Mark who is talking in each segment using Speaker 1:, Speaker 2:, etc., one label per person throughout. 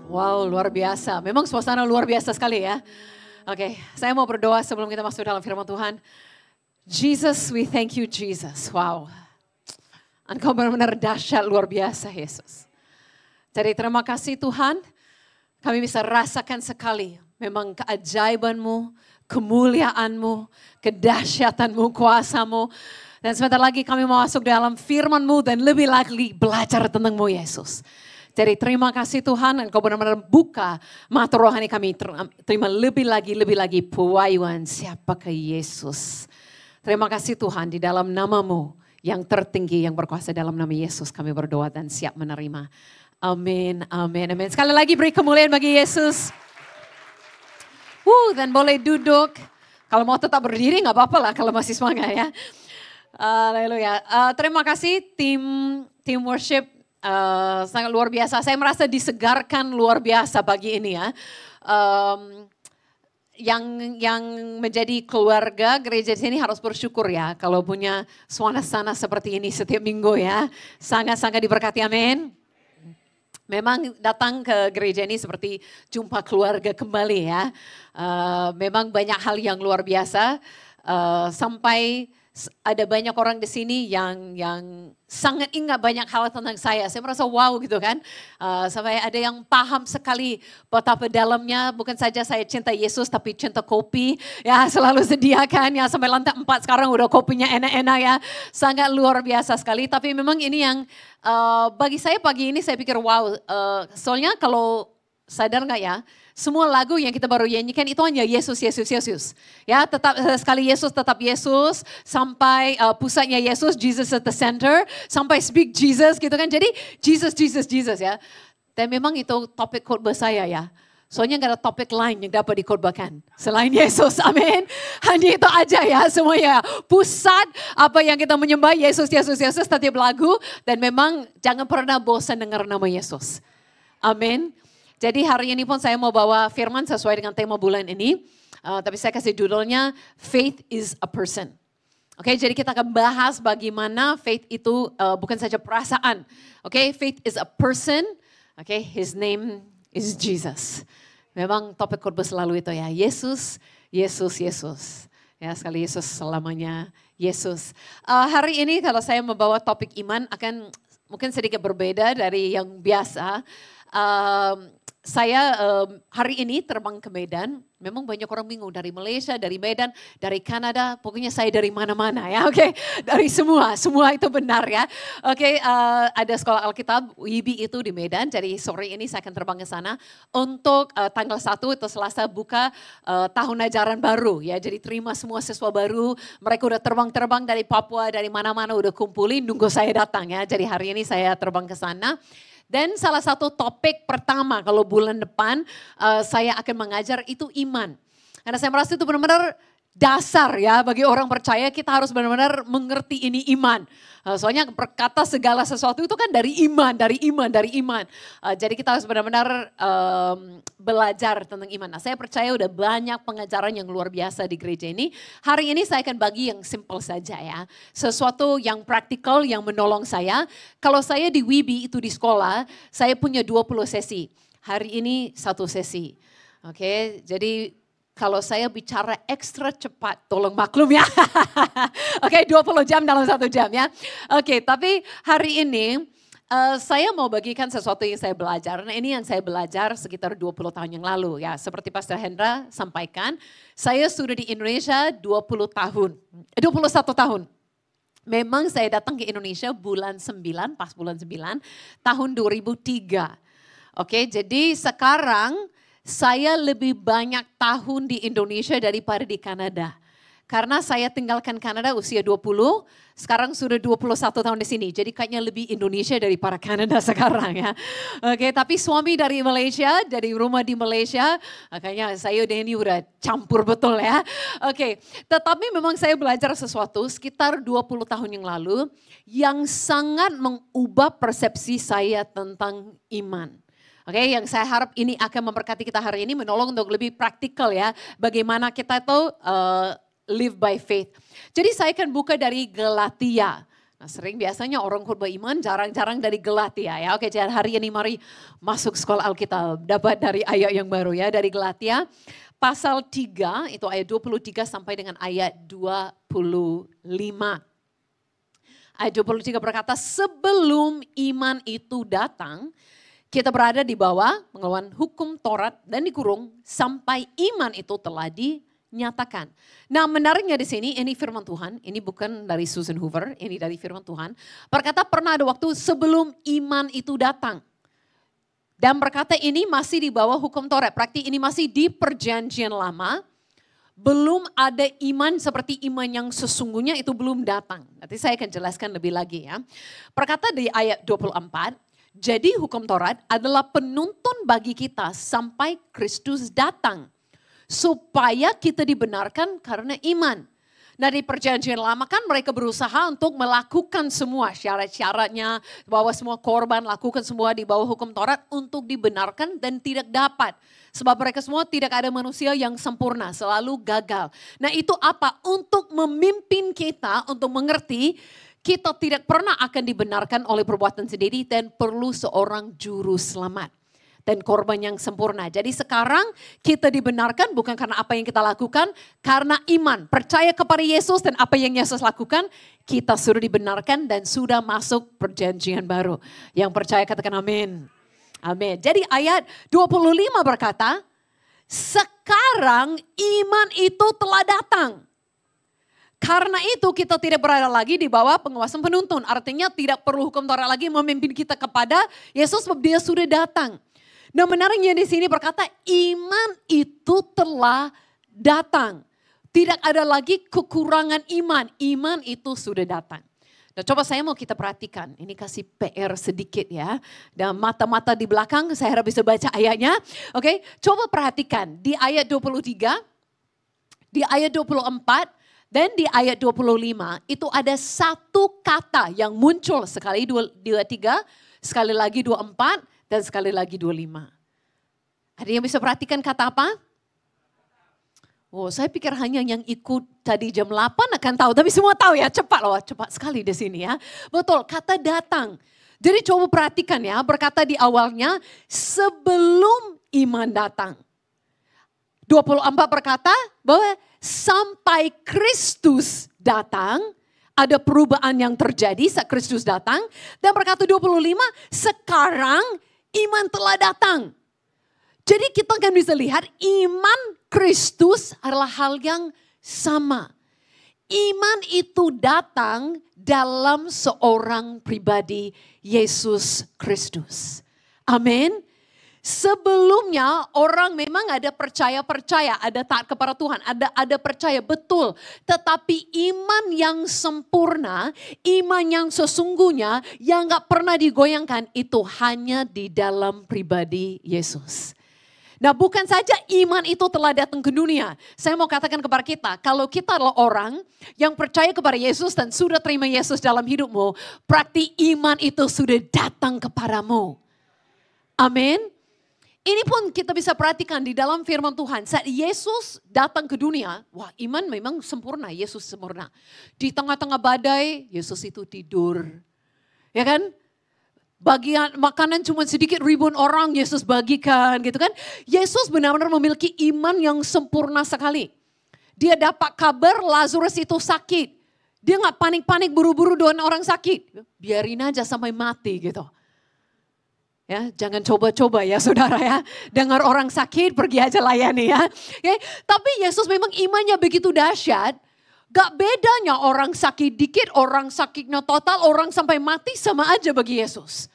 Speaker 1: Wow, luar biasa. Memang suasana luar biasa sekali ya. Oke, saya mau berdoa sebelum kita masuk dalam firman Tuhan. Jesus, we thank you Jesus. Wow. Engkau benar-benar dahsyat luar biasa Yesus. Jadi terima kasih Tuhan, kami bisa rasakan sekali memang keajaiban-Mu, kemuliaan-Mu, kedahsyatan-Mu, kuasa-Mu. Dan sebentar lagi kami mau masuk dalam firman-Mu dan lebih lagi belajar tentang-Mu Yesus. Jadi terima kasih Tuhan, Engkau benar-benar buka mata rohani kami, terima lebih lagi pewahyuan siapakah Yesus. Terima kasih Tuhan, di dalam nama-Mu yang tertinggi, yang berkuasa dalam nama Yesus kami berdoa dan siap menerima. Amin, amin, amin. Sekali lagi beri kemuliaan bagi Yesus. Dan boleh duduk. Kalau mau tetap berdiri nggak apa-apa lah kalau masih semangat ya. Haleluya. Terima kasih tim worship. Sangat luar biasa. Saya merasa disegarkan luar biasa pagi ini ya. Yang menjadi keluarga gereja di sini harus bersyukur ya kalau punya suasana seperti ini setiap minggu ya. Sangat-sangat diberkati, amin. Memang datang ke gereja ini seperti jumpa keluarga kembali ya. Memang banyak hal yang luar biasa. Sampai ada banyak orang di sini yang sangat ingat banyak hal tentang saya. Saya merasa wow gitu kan. Sampai ada yang paham sekali betapa dalamnya bukan saja saya cinta Yesus tapi cinta kopi. Ya selalu sediakan ya sampai lantai 4 sekarang udah kopinya enak-enak ya. Sangat luar biasa sekali. Tapi memang ini yang bagi saya pagi ini saya pikir wow. Soalnya kalau sadar nggak ya? Semua lagu yang kita baru nyanyikan itu hanya Yesus, Yesus, Yesus. Ya, tetap sekali Yesus, tetap Yesus. Sampai pusatnya Yesus, Jesus at the center. Sampai speak Jesus gitu kan. Jadi Jesus, Jesus, Jesus ya. Dan memang itu topik khotbah saya ya. Soalnya gak ada topik lain yang dapat dikhotbahkan. Selain Yesus, amin. Hanya itu aja ya semuanya. Pusat apa yang kita menyembah Yesus, Yesus, Yesus setiap lagu. Dan memang jangan pernah bosan dengar nama Yesus. Amin. Jadi hari ini pun saya mau bawa firman sesuai dengan tema bulan ini. Tapi saya kasih judulnya Faith is a Person. Oke, jadi kita akan bahas bagaimana faith itu bukan saja perasaan. Oke, faith is a person. Oke, his name is Jesus. Memang topik khotbah selalu itu ya. Yesus, Yesus, Yesus. Ya, sekali Yesus selamanya Yesus. Hari ini kalau saya membawa topik iman akan mungkin sedikit berbeda dari yang biasa. Saya hari ini terbang ke Medan, memang banyak orang bingung dari Malaysia, dari Medan, dari Kanada, pokoknya saya dari mana-mana ya, oke. Dari semua itu benar ya. Oke, ada sekolah Alkitab, WIBI itu di Medan, jadi sore ini saya akan terbang ke sana untuk tanggal 1 itu Selasa buka tahun ajaran baru ya. Jadi terima semua siswa baru, mereka udah terbang-terbang dari Papua, dari mana-mana udah kumpulin, nunggu saya datang ya. Jadi hari ini saya terbang ke sana. Dan salah satu topik pertama kalau bulan depan saya akan mengajar itu iman. Karena saya merasa itu benar-benar dasar ya bagi orang percaya kita harus benar-benar mengerti ini iman. Soalnya berkata segala sesuatu itu kan dari iman. Jadi kita harus benar-benar belajar tentang iman. Nah, saya percaya udah banyak pengajaran yang luar biasa di gereja ini. Hari ini saya akan bagi yang simple saja ya. Sesuatu yang praktikal yang menolong saya. Kalau saya di WIBI itu di sekolah, saya punya 20 sesi. Hari ini 1 sesi. Oke, jadi kalau saya bicara ekstra cepat, tolong maklum ya. Oke, 20 jam dalam 1 jam ya. Oke, tapi hari ini saya mau bagikan sesuatu yang saya belajar. Nah, ini yang saya belajar sekitar 20 tahun yang lalu ya. Seperti Pastor Hendra sampaikan, saya sudah di Indonesia 21 tahun. Memang saya datang ke Indonesia bulan 9, pas bulan 9, tahun 2003. Oke, jadi sekarang saya lebih banyak tahun di Indonesia daripada di Kanada. Karena saya tinggalkan Kanada usia 20, sekarang sudah 21 tahun di sini. Jadi kayaknya lebih Indonesia daripada Kanada sekarang ya. Oke, tapi suami dari Malaysia, dari rumah di Malaysia, kayaknya saya dan ini udah campur betul ya. Oke, tetapi memang saya belajar sesuatu sekitar 20 tahun yang lalu yang sangat mengubah persepsi saya tentang iman. Oke, yang saya harap ini akan memberkati kita hari ini, menolong untuk lebih praktikal ya, bagaimana kita itu live by faith. Jadi saya akan buka dari Galatia Nah sering biasanya orang khotbah iman jarang-jarang dari Galatia ya. Oke, jadi hari ini mari masuk sekolah Alkitab. Dapat dari ayat yang baru ya, dari Galatia. Pasal 3 itu ayat 23 sampai dengan ayat 25. Ayat 23 berkata, sebelum iman itu datang, kita berada di bawah pengeluaran hukum Taurat dan dikurung sampai iman itu telah dinyatakan. Nah menariknya di sini, ini firman Tuhan, ini bukan dari Susan Hoover, ini dari firman Tuhan. Berkata pernah ada waktu sebelum iman itu datang. Dan berkata ini masih di bawah hukum Taurat, berarti ini masih di perjanjian lama. Belum ada iman seperti iman yang sesungguhnya itu belum datang. Nanti saya akan jelaskan lebih lagi ya. Berkata di ayat 24, jadi hukum Taurat adalah penuntun bagi kita sampai Kristus datang. Supaya kita dibenarkan karena iman. Nah di perjanjian lama kan mereka berusaha untuk melakukan semua syarat-syaratnya. Bahwa semua korban lakukan semua di bawah hukum Taurat untuk dibenarkan dan tidak dapat. Sebab mereka semua tidak ada manusia yang sempurna, selalu gagal. Nah itu apa? Untuk memimpin kita, untuk mengerti kita tidak pernah akan dibenarkan oleh perbuatan sendiri dan perlu seorang juru selamat. Dan korban yang sempurna. Jadi sekarang kita dibenarkan bukan karena apa yang kita lakukan, karena iman. Percaya kepada Yesus dan apa yang Yesus lakukan, kita sudah dibenarkan dan sudah masuk perjanjian baru. Yang percaya katakan amin. Amin. Jadi ayat 25 berkata, sekarang iman itu telah datang. Karena itu kita tidak berada lagi di bawah penguasa penuntun. Artinya tidak perlu hukum Taurat lagi memimpin kita kepada Yesus sebab dia sudah datang. Nah menariknya di sini berkata iman itu telah datang. Tidak ada lagi kekurangan iman. Iman itu sudah datang. Nah coba saya mau kita perhatikan, ini kasih PR sedikit ya. Dan mata-mata di belakang saya harap bisa baca ayatnya. Oke, coba perhatikan di ayat 23, di ayat 24 dan di ayat 25 itu ada satu kata yang muncul sekali 23, sekali lagi 24 dan sekali lagi 25. Ada yang bisa perhatikan kata apa? Oh, saya pikir hanya yang ikut tadi jam 8 akan tahu. Tapi semua tahu ya, cepat loh, cepat sekali di sini ya. Betul, kata datang. Jadi coba perhatikan ya, berkata di awalnya sebelum iman datang. 24 berkata bahwa sampai Kristus datang, ada perubahan yang terjadi saat Kristus datang. Dan berkata 25, sekarang iman telah datang. Jadi kita kan bisa lihat iman Kristus adalah hal yang sama. Iman itu datang dalam seorang pribadi Yesus Kristus. Amin. Sebelumnya orang memang ada percaya, ada taat kepada Tuhan, ada percaya betul. Tetapi iman yang sempurna, iman yang sesungguhnya yang gak pernah digoyangkan itu hanya di dalam pribadi Yesus. Nah bukan saja iman itu telah datang ke dunia. Saya mau katakan kepada kita, kalau kita adalah orang yang percaya kepada Yesus dan sudah terima Yesus dalam hidupmu, berarti iman itu sudah datang kepadamu. Amin. Ini pun kita bisa perhatikan di dalam firman Tuhan. Saat Yesus datang ke dunia, wah iman memang sempurna, Yesus sempurna. Di tengah-tengah badai, Yesus itu tidur. Ya kan? Bagian makanan cuma sedikit ribuan orang Yesus bagikan gitu kan. Yesus benar-benar memiliki iman yang sempurna sekali. Dia dapat kabar Lazarus itu sakit. Dia gak panik-panik buru-buru dengan orang sakit. Biarin aja sampai mati gitu. Ya, jangan coba-coba ya saudara ya. Dengar orang sakit pergi aja layani ya. Okay? Tapi Yesus memang imannya begitu dahsyat. Gak bedanya orang sakit dikit, orang sakitnya total, orang sampai mati sama aja bagi Yesus.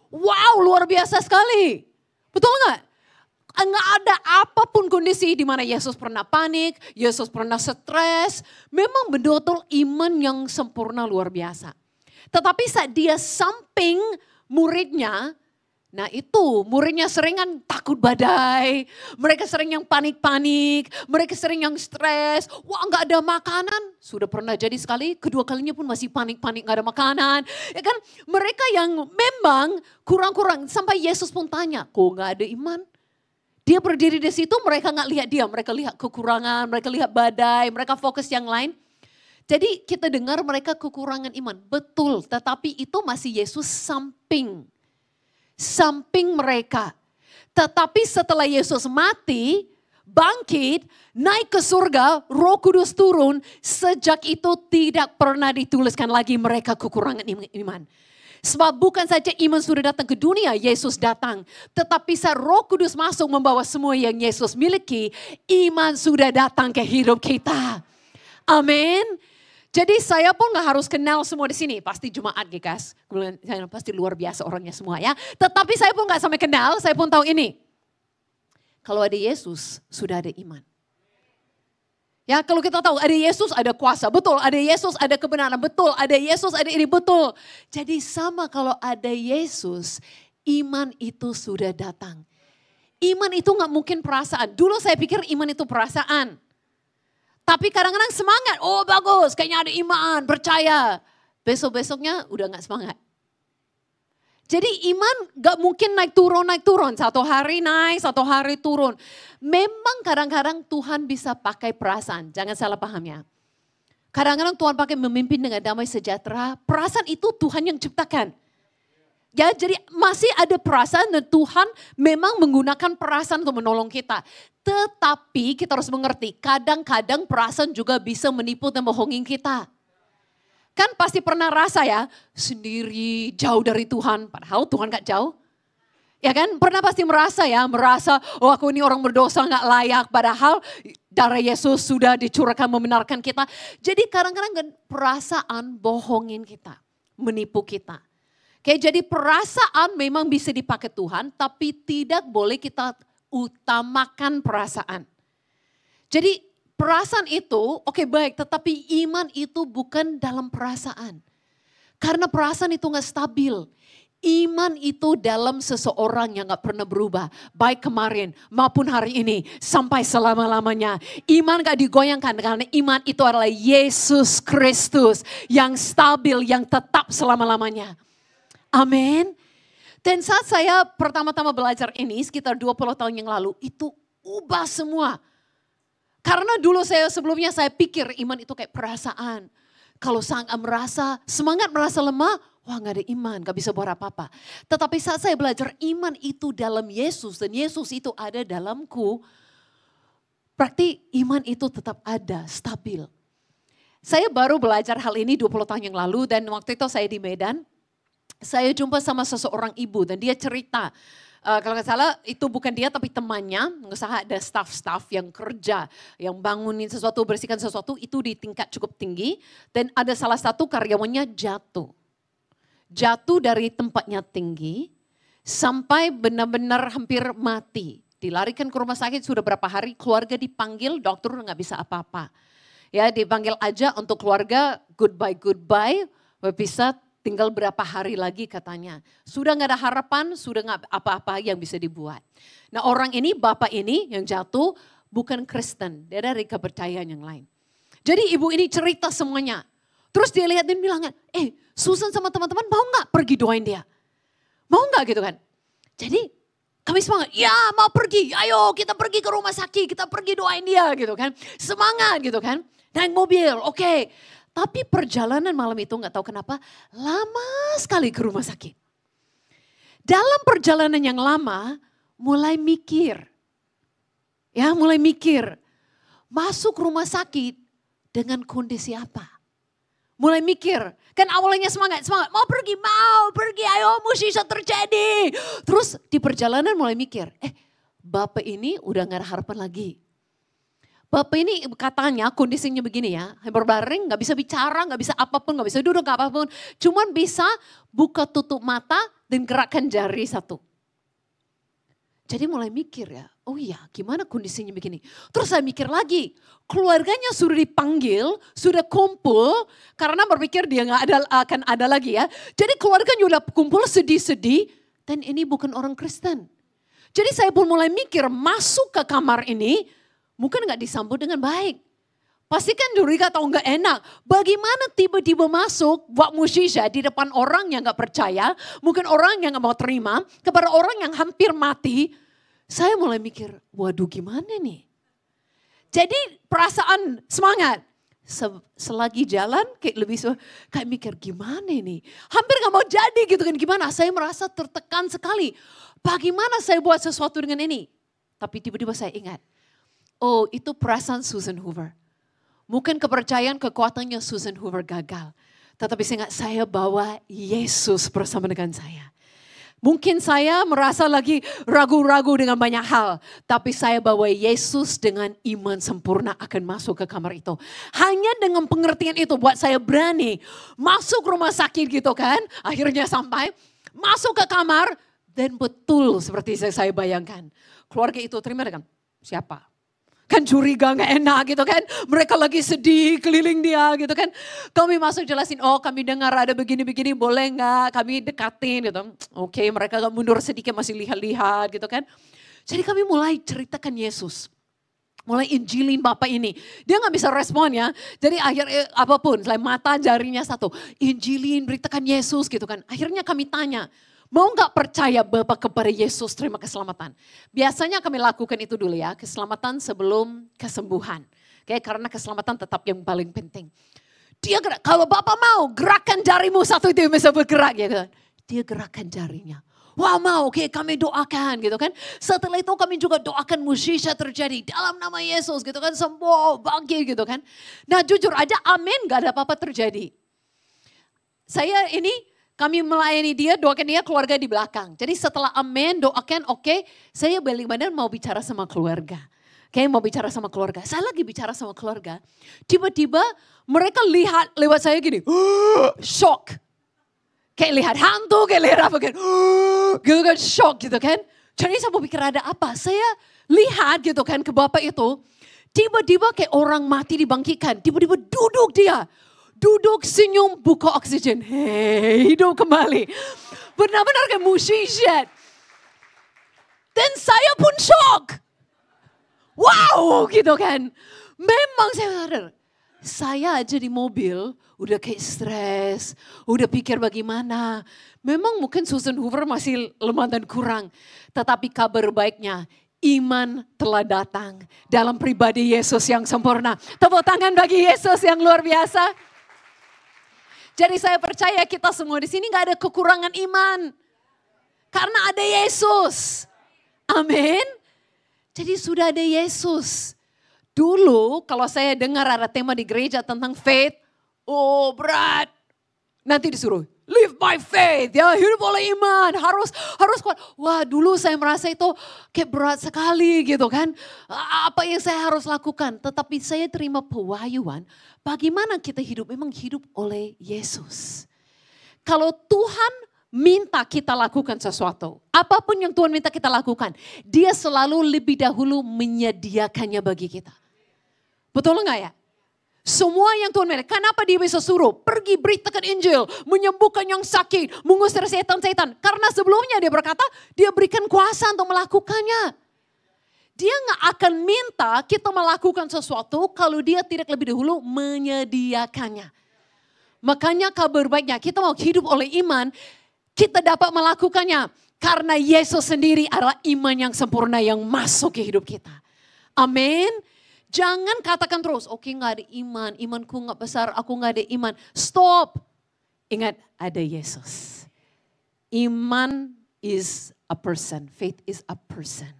Speaker 1: Wow, luar biasa sekali. Betul gak? Nggak ada apapun kondisi di mana Yesus pernah panik, Yesus pernah stres. Memang betul-betul iman yang sempurna luar biasa. Tetapi saat dia samping muridnya, nah itu muridnya seringan takut badai, mereka sering yang panik-panik, mereka sering yang stres, wah nggak ada makanan, sudah pernah jadi sekali, kedua kalinya pun masih panik-panik nggak ada makanan, ya kan? Mereka yang memang kurang-kurang sampai Yesus pun tanya, kok nggak ada iman? Dia berdiri di situ, mereka nggak lihat dia, mereka lihat kekurangan, mereka lihat badai, mereka fokus yang lain. Jadi kita dengar mereka kekurangan iman. Betul, tetapi itu masih Yesus samping mereka. Tetapi setelah Yesus mati, bangkit, naik ke surga, Roh Kudus turun, sejak itu tidak pernah dituliskan lagi mereka kekurangan iman. Sebab bukan saja iman sudah datang ke dunia, Yesus datang. Tetapi saat Roh Kudus masuk membawa semua yang Yesus miliki, iman sudah datang ke hidup kita. Amin. Jadi saya pun gak harus kenal semua di sini. Pasti jemaat guys. Kemudian pasti luar biasa orangnya semua ya. Tetapi saya pun gak sampai kenal, saya pun tahu ini. Kalau ada Yesus, sudah ada iman. Ya kalau kita tahu ada Yesus ada kuasa, betul. Ada Yesus ada kebenaran, betul. Ada Yesus ada ini, betul. Jadi sama kalau ada Yesus, iman itu sudah datang. Iman itu gak mungkin perasaan. Dulu saya pikir iman itu perasaan. Tapi kadang-kadang semangat, oh bagus, kayaknya ada iman, percaya. Besok-besoknya udah gak semangat. Jadi iman gak mungkin naik turun. Satu hari naik, satu hari turun. Memang kadang-kadang Tuhan bisa pakai perasaan, jangan salah paham ya. Kadang-kadang Tuhan pakai memimpin dengan damai sejahtera, perasaan itu Tuhan yang ciptakan. Ya, jadi masih ada perasaan dan Tuhan memang menggunakan perasaan untuk menolong kita. Tetapi kita harus mengerti, kadang-kadang perasaan juga bisa menipu dan bohongin kita. Kan pasti pernah rasa ya, sendiri jauh dari Tuhan, padahal Tuhan gak jauh. Ya kan, pernah pasti merasa, oh aku ini orang berdosa gak layak, padahal darah Yesus sudah dicurahkan membenarkan kita. Jadi kadang-kadang perasaan bohongin kita, menipu kita. Oke, jadi perasaan memang bisa dipakai Tuhan, tapi tidak boleh kita utamakan perasaan. Jadi perasaan itu, oke baik, tetapi iman itu bukan dalam perasaan. Karena perasaan itu gak stabil. Iman itu dalam seseorang yang gak pernah berubah. Baik kemarin maupun hari ini, sampai selama-lamanya. Iman gak digoyangkan karena iman itu adalah Yesus Kristus yang stabil, yang tetap selama-lamanya. Amin. Dan saat saya pertama-tama belajar ini sekitar 20 tahun yang lalu, itu ubah semua. Karena dulu sebelumnya saya pikir iman itu kayak perasaan. Kalau sangat merasa, semangat merasa lemah, wah gak ada iman, gak bisa buat apa-apa. Tetapi saat saya belajar iman itu dalam Yesus dan Yesus itu ada dalamku, berarti iman itu tetap ada, stabil. Saya baru belajar hal ini 20 tahun yang lalu dan waktu itu saya di Medan. Saya jumpa sama seseorang ibu dan dia cerita, kalau nggak salah itu bukan dia tapi temannya, usaha ada staff yang kerja, yang bangunin sesuatu, bersihkan sesuatu itu di tingkat cukup tinggi. Dan ada salah satu karyawannya jatuh dari tempatnya tinggi sampai benar-benar hampir mati. Dilarikan ke rumah sakit sudah berapa hari, keluarga dipanggil, dokter nggak bisa apa-apa. Ya dipanggil aja untuk keluarga goodbye, bisa tinggal berapa hari lagi katanya. Sudah gak ada harapan, sudah gak apa-apa yang bisa dibuat. Nah orang ini, bapak ini yang jatuh bukan Kristen. Dia dari kepercayaan yang lain. Jadi ibu ini cerita semuanya. Terus dia lihat dan bilang, Susan sama teman-teman mau gak pergi doain dia? Mau gak gitu kan? Jadi kami semangat, ya mau pergi, ayo kita pergi ke rumah sakit, kita pergi doain dia gitu kan. Semangat gitu kan, naik mobil, oke. Tapi perjalanan malam itu gak tahu kenapa lama sekali ke rumah sakit. Dalam perjalanan yang lama mulai mikir. Masuk rumah sakit dengan kondisi apa? Mulai mikir. Kan awalnya semangat. Mau pergi, ayo mujizat terjadi. Terus di perjalanan mulai mikir. Bapak ini udah gak ada harapan lagi. Bapak ini katanya kondisinya begini ya, berbaring, gak bisa bicara, gak bisa apapun, gak bisa duduk, gak apapun. Cuman bisa buka tutup mata dan gerakkan jari satu. Jadi mulai mikir ya, oh iya gimana kondisinya begini. Terus saya mikir lagi, keluarganya sudah dipanggil, sudah kumpul, karena berpikir dia akan ada lagi ya. Jadi keluarganya udah kumpul sedih-sedih, dan ini bukan orang Kristen. Jadi saya pun mulai mikir, masuk ke kamar ini, mungkin gak disambut dengan baik. Pasti kan curiga atau gak enak. Bagaimana tiba-tiba masuk buat mujizat di depan orang yang gak percaya. Mungkin orang yang gak mau terima. Kepada orang yang hampir mati. Saya mulai mikir, waduh gimana nih. Jadi perasaan semangat. selagi jalan kayak kayak mikir gimana ini. Hampir gak mau jadi gitu kan, gimana. Saya merasa tertekan sekali. Bagaimana saya buat sesuatu dengan ini. Tapi tiba-tiba saya ingat, oh itu perasaan Susan Hoover. Mungkin kepercayaan kekuatannya Susan Hoover gagal. Tetapi saya ingat saya bawa Yesus bersama dengan saya. Mungkin saya merasa lagi ragu-ragu dengan banyak hal. Tapi saya bawa Yesus dengan iman sempurna akan masuk ke kamar itu. Hanya dengan pengertian itu buat saya berani masuk rumah sakit gitu kan. Akhirnya sampai masuk ke kamar dan betul seperti saya bayangkan. Keluarga itu terima dengan siapa? Kan curiga gak enak gitu kan. Mereka lagi sedih keliling dia gitu kan. Kami masuk jelasin, oh kami dengar ada begini-begini boleh gak kami dekatin gitu. Oke, mereka agak mundur sedikit masih lihat-lihat gitu kan. Jadi kami mulai ceritakan Yesus. Mulai injilin Bapak ini. Dia gak bisa respon ya. Jadi akhirnya apapun, selain mata jarinya satu. Injilin, beritakan Yesus gitu kan. Akhirnya kami tanya. Mau gak percaya Bapak kepada Yesus terima keselamatan? Biasanya kami lakukan itu dulu ya, keselamatan sebelum kesembuhan. Oke, karena keselamatan tetap yang paling penting. Dia gerak, kalau Bapak mau gerakan jarimu satu itu yang bisa bergerak ya kan. Dia gerakan jarinya. Wah mau, oke kami doakan gitu kan. Setelah itu kami juga doakan mujizat terjadi dalam nama Yesus gitu kan. Sembuh, bangkit gitu kan. Nah jujur aja amin gak ada apa-apa terjadi. Saya ini kami melayani dia, doakan dia, keluarga di belakang. Jadi setelah amin, doakan, oke, saya balik badan mau bicara sama keluarga. Oke, mau bicara sama keluarga. Saya lagi bicara sama keluarga. Tiba-tiba mereka lihat lewat saya gini, shock. Kayak lihat hantu, kayak lihat apa kan. Gitu kan, shock gitu kan. Jadi saya mau pikir ada apa. Saya lihat gitu kan ke bapak itu. Tiba-tiba kayak orang mati dibangkitkan. Tiba-tiba duduk dia. Duduk, senyum, buka oksigen. Hei, hidup kembali. Benar-benar kayak mujizat. Dan saya pun shock. Wow, gitu kan. Memang saya sadar. Saya aja di mobil udah kayak stres. Udah pikir bagaimana. Memang mungkin Susan Hoover masih lemah dan kurang. Tetapi kabar baiknya, iman telah datang dalam pribadi Yesus yang sempurna. Tepuk tangan bagi Yesus yang luar biasa. Jadi saya percaya kita semua di sini gak ada kekurangan iman. Karena ada Yesus. Amin. Jadi sudah ada Yesus. Dulu kalau saya dengar ada tema di gereja tentang faith. Oh berat. Nanti disuruh live by faith. Ya hidup oleh iman. Harus kuat. Wah dulu saya merasa itu kayak berat sekali gitu kan. Apa yang saya harus lakukan. Tetapi saya terima pewahyuan. Bagaimana kita hidup? Memang hidup oleh Yesus. Kalau Tuhan minta kita lakukan sesuatu. Apapun yang Tuhan minta kita lakukan. Dia selalu lebih dahulu menyediakannya bagi kita. Betul enggak ya? Semua yang Tuhan minta. Kenapa dia bisa suruh? Pergi beritakan Injil. Menyembuhkan yang sakit. Mengusir setan-setan. Karena sebelumnya dia berkata. Dia berikan kuasa untuk melakukannya. Dia gak akan minta kita melakukan sesuatu kalau dia tidak lebih dahulu menyediakannya. Makanya kabar baiknya kita mau hidup oleh iman, kita dapat melakukannya. Karena Yesus sendiri adalah iman yang sempurna yang masuk ke hidup kita. Amin. Jangan katakan terus, oke gak ada iman, imanku gak besar, aku gak ada iman. Stop. Ingat ada Yesus. Iman is a person, faith is a person.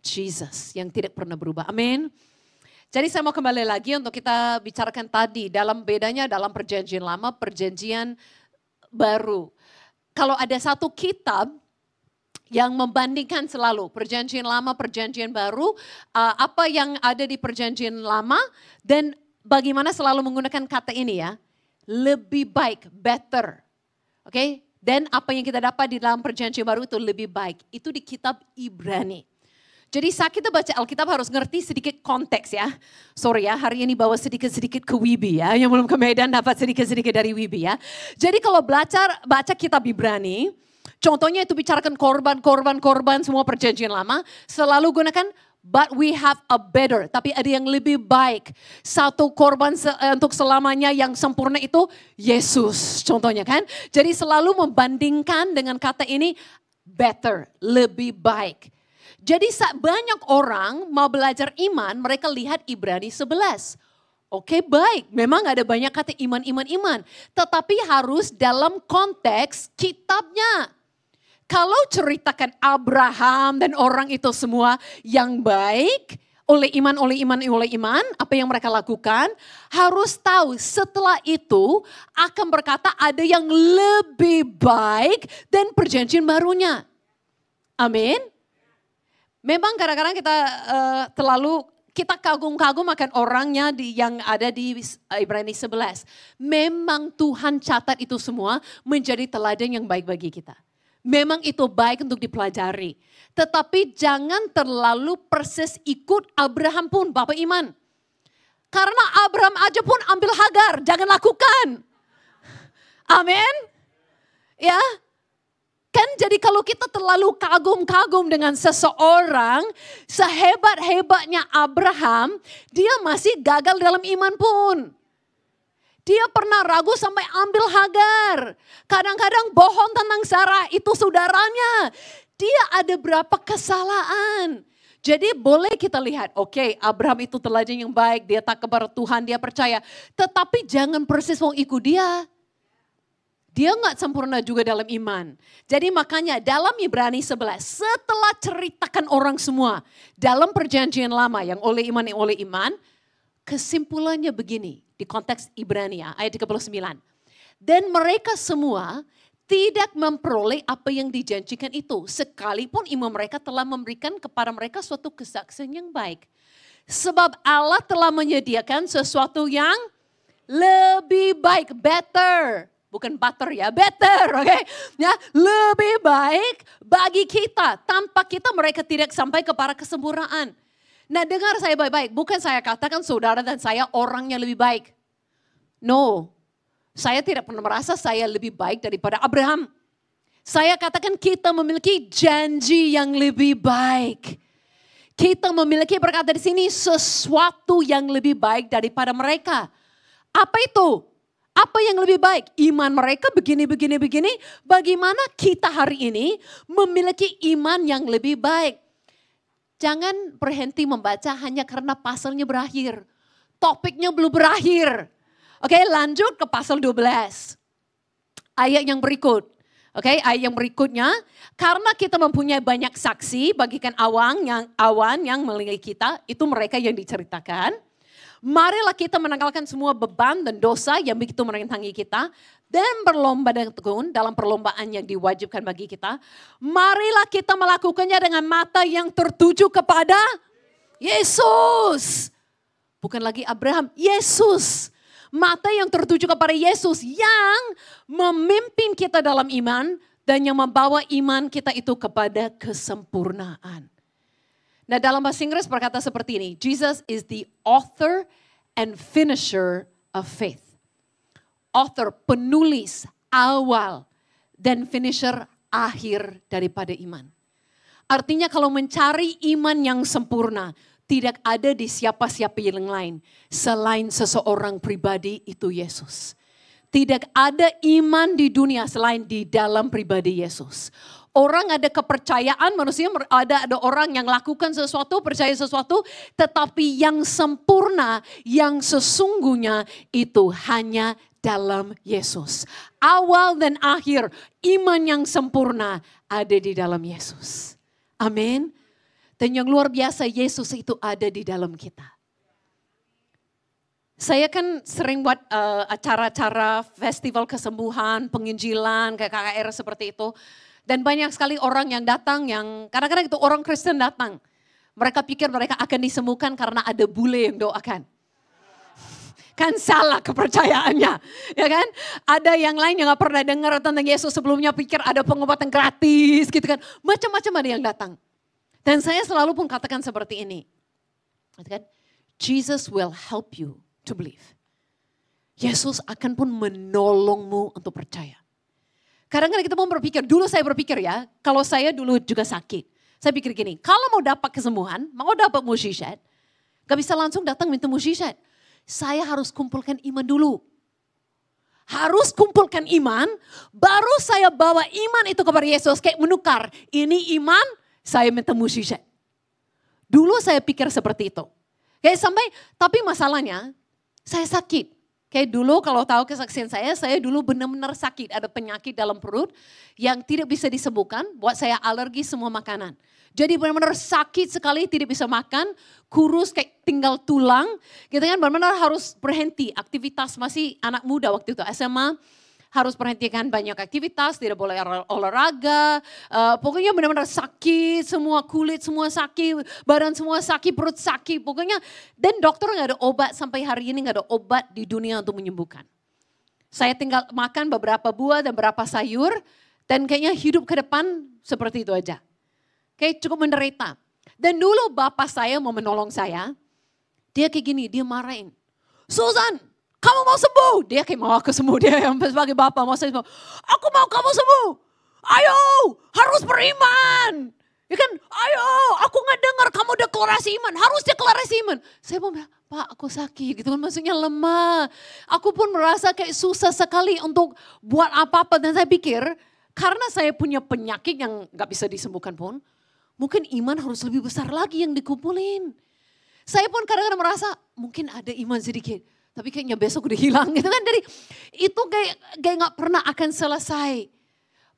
Speaker 1: Jesus yang tidak pernah berubah. Amin. Jadi saya mau kembali lagi untuk kita bicarakan tadi dalam bedanya dalam perjanjian lama, perjanjian baru. Kalau ada satu kitab yang membandingkan selalu perjanjian lama, perjanjian baru, apa yang ada di perjanjian lama dan bagaimana selalu menggunakan kata ini ya, lebih baik, better. Oke, dan apa yang kita dapat di dalam perjanjian baru itu lebih baik. Itu di kitab Ibrani. Jadi saat kita baca Alkitab harus ngerti sedikit konteks ya. Sorry ya, hari ini bawa sedikit-sedikit ke Wibi ya. Yang belum ke Medan dapat sedikit-sedikit dari Wibi ya. Jadi kalau baca kitab Ibrani, contohnya itu bicarakan korban semua perjanjian lama. Selalu gunakan but we have a better. Tapi ada yang lebih baik. Satu korban untuk selamanya yang sempurna itu Yesus contohnya kan. Jadi selalu membandingkan dengan kata ini better, lebih baik. Jadi banyak orang mau belajar iman, mereka lihat Ibrani 11. Oke, baik, memang ada banyak kata iman. Tetapi harus dalam konteks kitabnya. Kalau ceritakan Abraham dan orang itu semua yang baik, oleh iman, apa yang mereka lakukan, harus tahu setelah itu akan berkata ada yang lebih baik dan perjanjian barunya. Amin. Memang kadang-kadang kita kita kagum-kagum akan orangnya yang ada di Ibrani 11. Memang Tuhan catat itu semua menjadi teladan yang baik bagi kita. Memang itu baik untuk dipelajari. Tetapi jangan terlalu persis ikut Abraham pun, Bapak Iman. Karena Abraham aja pun ambil Hagar, jangan lakukan. Amin. Ya. Kan jadi kalau kita terlalu kagum-kagum dengan seseorang, sehebat-hebatnya Abraham, dia masih gagal dalam iman pun. Dia pernah ragu sampai ambil Hagar. Kadang-kadang bohong tentang Sarah, itu saudaranya. Dia ada berapa kesalahan. Jadi boleh kita lihat, oke, Abraham itu teladan yang baik, dia tak kepada Tuhan, dia percaya. Tetapi jangan persis mau ikut dia. Dia nggak sempurna juga dalam iman. Jadi makanya dalam Ibrani 11, setelah ceritakan orang semua dalam perjanjian lama yang oleh iman, kesimpulannya begini. Di konteks Ibrani ayat 39. Dan mereka semua tidak memperoleh apa yang dijanjikan itu. Sekalipun imam mereka telah memberikan kepada mereka suatu kesaksian yang baik. Sebab Allah telah menyediakan sesuatu yang lebih baik. Better. Bukan butter ya, better. Okay? Ya, lebih baik bagi kita. Tanpa kita mereka tidak sampai kepada kesempurnaan. Nah dengar saya baik-baik, bukan saya katakan saudara dan saya orang yang lebih baik. No, saya tidak pernah merasa saya lebih baik daripada Abraham. Saya katakan kita memiliki janji yang lebih baik. Kita memiliki berkata di sini sesuatu yang lebih baik daripada mereka. Apa itu? Apa yang lebih baik? Iman mereka begini. Bagaimana kita hari ini memiliki iman yang lebih baik? Jangan berhenti membaca hanya karena pasalnya berakhir. Topiknya belum berakhir. Oke, lanjut ke pasal 12. Ayat yang berikut. Oke, ayat yang berikutnya. Karena kita mempunyai banyak saksi, bagikan awan yang melihat kita, itu mereka yang diceritakan. Marilah kita menanggalkan semua beban dan dosa yang begitu merintangi kita. Dan berlomba dan tekun dalam perlombaan yang diwajibkan bagi kita. Marilah kita melakukannya dengan mata yang tertuju kepada Yesus. Bukan lagi Abraham, Yesus. Mata yang tertuju kepada Yesus yang memimpin kita dalam iman. Dan yang membawa iman kita itu kepada kesempurnaan. Nah dalam bahasa Inggris berkata seperti ini. Jesus is the author and finisher of faith. Author, penulis, awal, dan finisher, akhir daripada iman. Artinya kalau mencari iman yang sempurna, tidak ada di siapa-siapa yang lain. Selain seseorang pribadi itu Yesus. Tidak ada iman di dunia selain di dalam pribadi Yesus. Orang ada kepercayaan, manusia ada orang yang lakukan sesuatu, percaya sesuatu, tetapi yang sempurna, yang sesungguhnya itu hanya dalam Yesus. Awal dan akhir iman yang sempurna ada di dalam Yesus. Amin. Dan yang luar biasa Yesus itu ada di dalam kita. Saya kan sering buat acara-acara festival kesembuhan, penginjilan, kayak KKR seperti itu. Dan banyak sekali orang yang datang yang kadang-kadang itu orang Kristen datang. Mereka pikir mereka akan disembuhkan karena ada bule yang doakan. Kan salah kepercayaannya, ya kan? Ada yang lain yang gak pernah dengar tentang Yesus sebelumnya pikir ada pengobatan gratis gitu kan. Macam-macam ada yang datang. Dan saya selalu pun katakan seperti ini. Jesus will help you to believe. Yesus akan pun menolongmu untuk percaya. Kadang-kadang kita mau berpikir, dulu saya berpikir ya, kalau saya dulu juga sakit. Saya pikir gini, kalau mau dapat kesembuhan, mau dapat mukjizat, gak bisa langsung datang minta mukjizat. Saya harus kumpulkan iman dulu. Harus kumpulkan iman, baru saya bawa iman itu kepada Yesus. Kayak menukar, ini iman, saya minta mukjizat. Dulu saya pikir seperti itu. Kayak sampai, tapi masalahnya, Saya sakit. Kayak dulu kalau tahu kesaksian saya dulu benar-benar sakit. Ada penyakit dalam perut yang tidak bisa disembuhkan, buat saya alergi semua makanan. Jadi benar-benar sakit sekali, tidak bisa makan, kurus kayak tinggal tulang. Gitu kan, benar-benar harus berhenti aktivitas, masih anak muda waktu itu SMA. Harus perhentikan banyak aktivitas, tidak boleh olahraga. Pokoknya benar-benar sakit, semua kulit semua sakit, badan semua sakit, perut sakit. Pokoknya, dan dokter nggak ada obat sampai hari ini, nggak ada obat di dunia untuk menyembuhkan. Saya tinggal makan beberapa buah dan beberapa sayur, dan kayaknya hidup ke depan seperti itu aja. Kayak cukup menderita. Dan dulu bapak saya mau menolong saya, dia kayak gini, dia marahin. Susan, kamu mau sembuh? Dia kayak mau aku sembuh. Dia yang sebagai bapak mau saya sembuh. Aku mau kamu sembuh. Ayo, harus beriman. Ya kan, ayo, aku nggak dengar kamu deklarasi iman. Harus deklarasi iman. Saya mau bilang, Pak aku sakit gitu kan, maksudnya lemah. Aku pun merasa kayak susah sekali untuk buat apa-apa. Dan saya pikir, karena saya punya penyakit yang nggak bisa disembuhkan pun, mungkin iman harus lebih besar lagi yang dikumpulin. Saya pun kadang-kadang merasa, mungkin ada iman sedikit. Tapi kayaknya besok udah hilang gitu kan. Jadi itu kayak gak pernah akan selesai.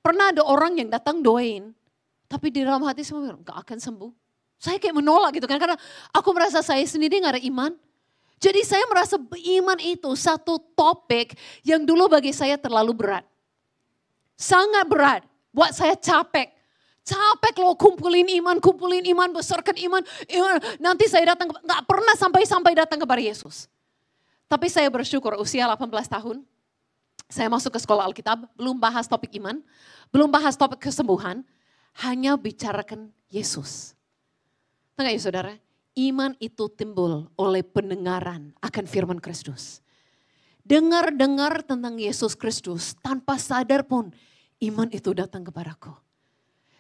Speaker 1: Pernah ada orang yang datang doain. Tapi di dalam hati saya bilang gak akan sembuh. Saya kayak menolak gitu kan. Karena aku merasa saya sendiri gak ada iman. Jadi saya merasa iman itu satu topik yang dulu bagi saya terlalu berat. Sangat berat. Buat saya capek. Capek loh kumpulin iman, besarkan iman. Nanti saya datang, gak pernah sampai datang kepada Yesus. Tapi saya bersyukur usia 18 tahun, saya masuk ke sekolah Alkitab, belum bahas topik iman, belum bahas topik kesembuhan, hanya bicarakan Yesus. Tahu gak ya saudara, iman itu timbul oleh pendengaran akan firman Kristus. Dengar-dengar tentang Yesus Kristus, tanpa sadar pun iman itu datang kepadaku.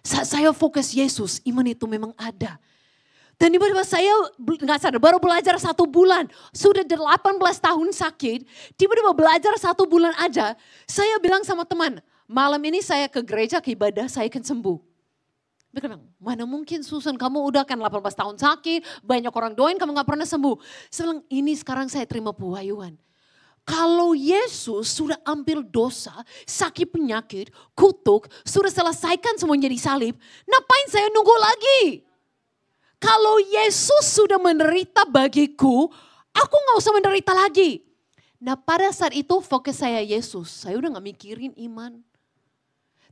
Speaker 1: Saat saya fokus Yesus, iman itu memang ada. Dan tiba-tiba saya nggak sadar, baru belajar 1 bulan. Sudah 18 tahun sakit, tiba-tiba belajar 1 bulan aja. Saya bilang sama teman, malam ini saya ke gereja, ke ibadah, saya akan sembuh. Dia bilang, mana mungkin Susan, kamu udah kan 18 tahun sakit, banyak orang doain, kamu gak pernah sembuh. Saya bilang, ini sekarang saya terima pewahyuan. Kalau Yesus sudah ambil dosa, sakit penyakit, kutuk, sudah selesaikan semuanya di salib, ngapain saya nunggu lagi? Kalau Yesus sudah menderita bagiku, aku gak usah menderita lagi. Nah pada saat itu fokus saya Yesus, saya udah gak mikirin iman.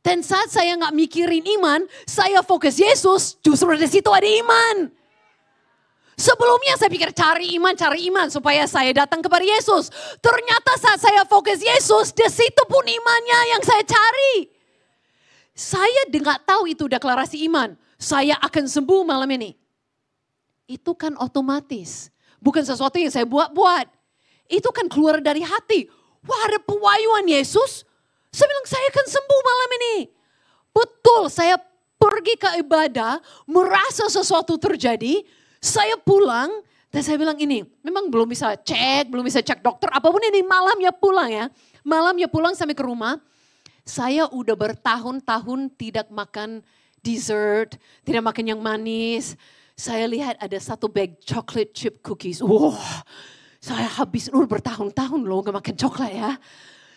Speaker 1: Dan saat saya gak mikirin iman, saya fokus Yesus, justru di situ ada iman. Sebelumnya saya pikir cari iman supaya saya datang kepada Yesus. Ternyata saat saya fokus Yesus, di situ pun imannya yang saya cari. Saya nggak tahu itu deklarasi iman. Saya akan sembuh malam ini. Itu kan otomatis. Bukan sesuatu yang saya buat-buat. Itu kan keluar dari hati. Wah ada pewahyuan Yesus. Saya bilang saya akan sembuh malam ini. Betul, saya pergi ke ibadah, merasa sesuatu terjadi. Saya pulang dan saya bilang ini, memang belum bisa cek dokter, apapun ini malamnya pulang ya. Malamnya pulang sampai ke rumah. Saya udah bertahun-tahun tidak makan dessert, tidak makan yang manis. Saya lihat ada 1 bag chocolate chip cookies. Wah, saya habis bertahun-tahun loh gak makan coklat ya.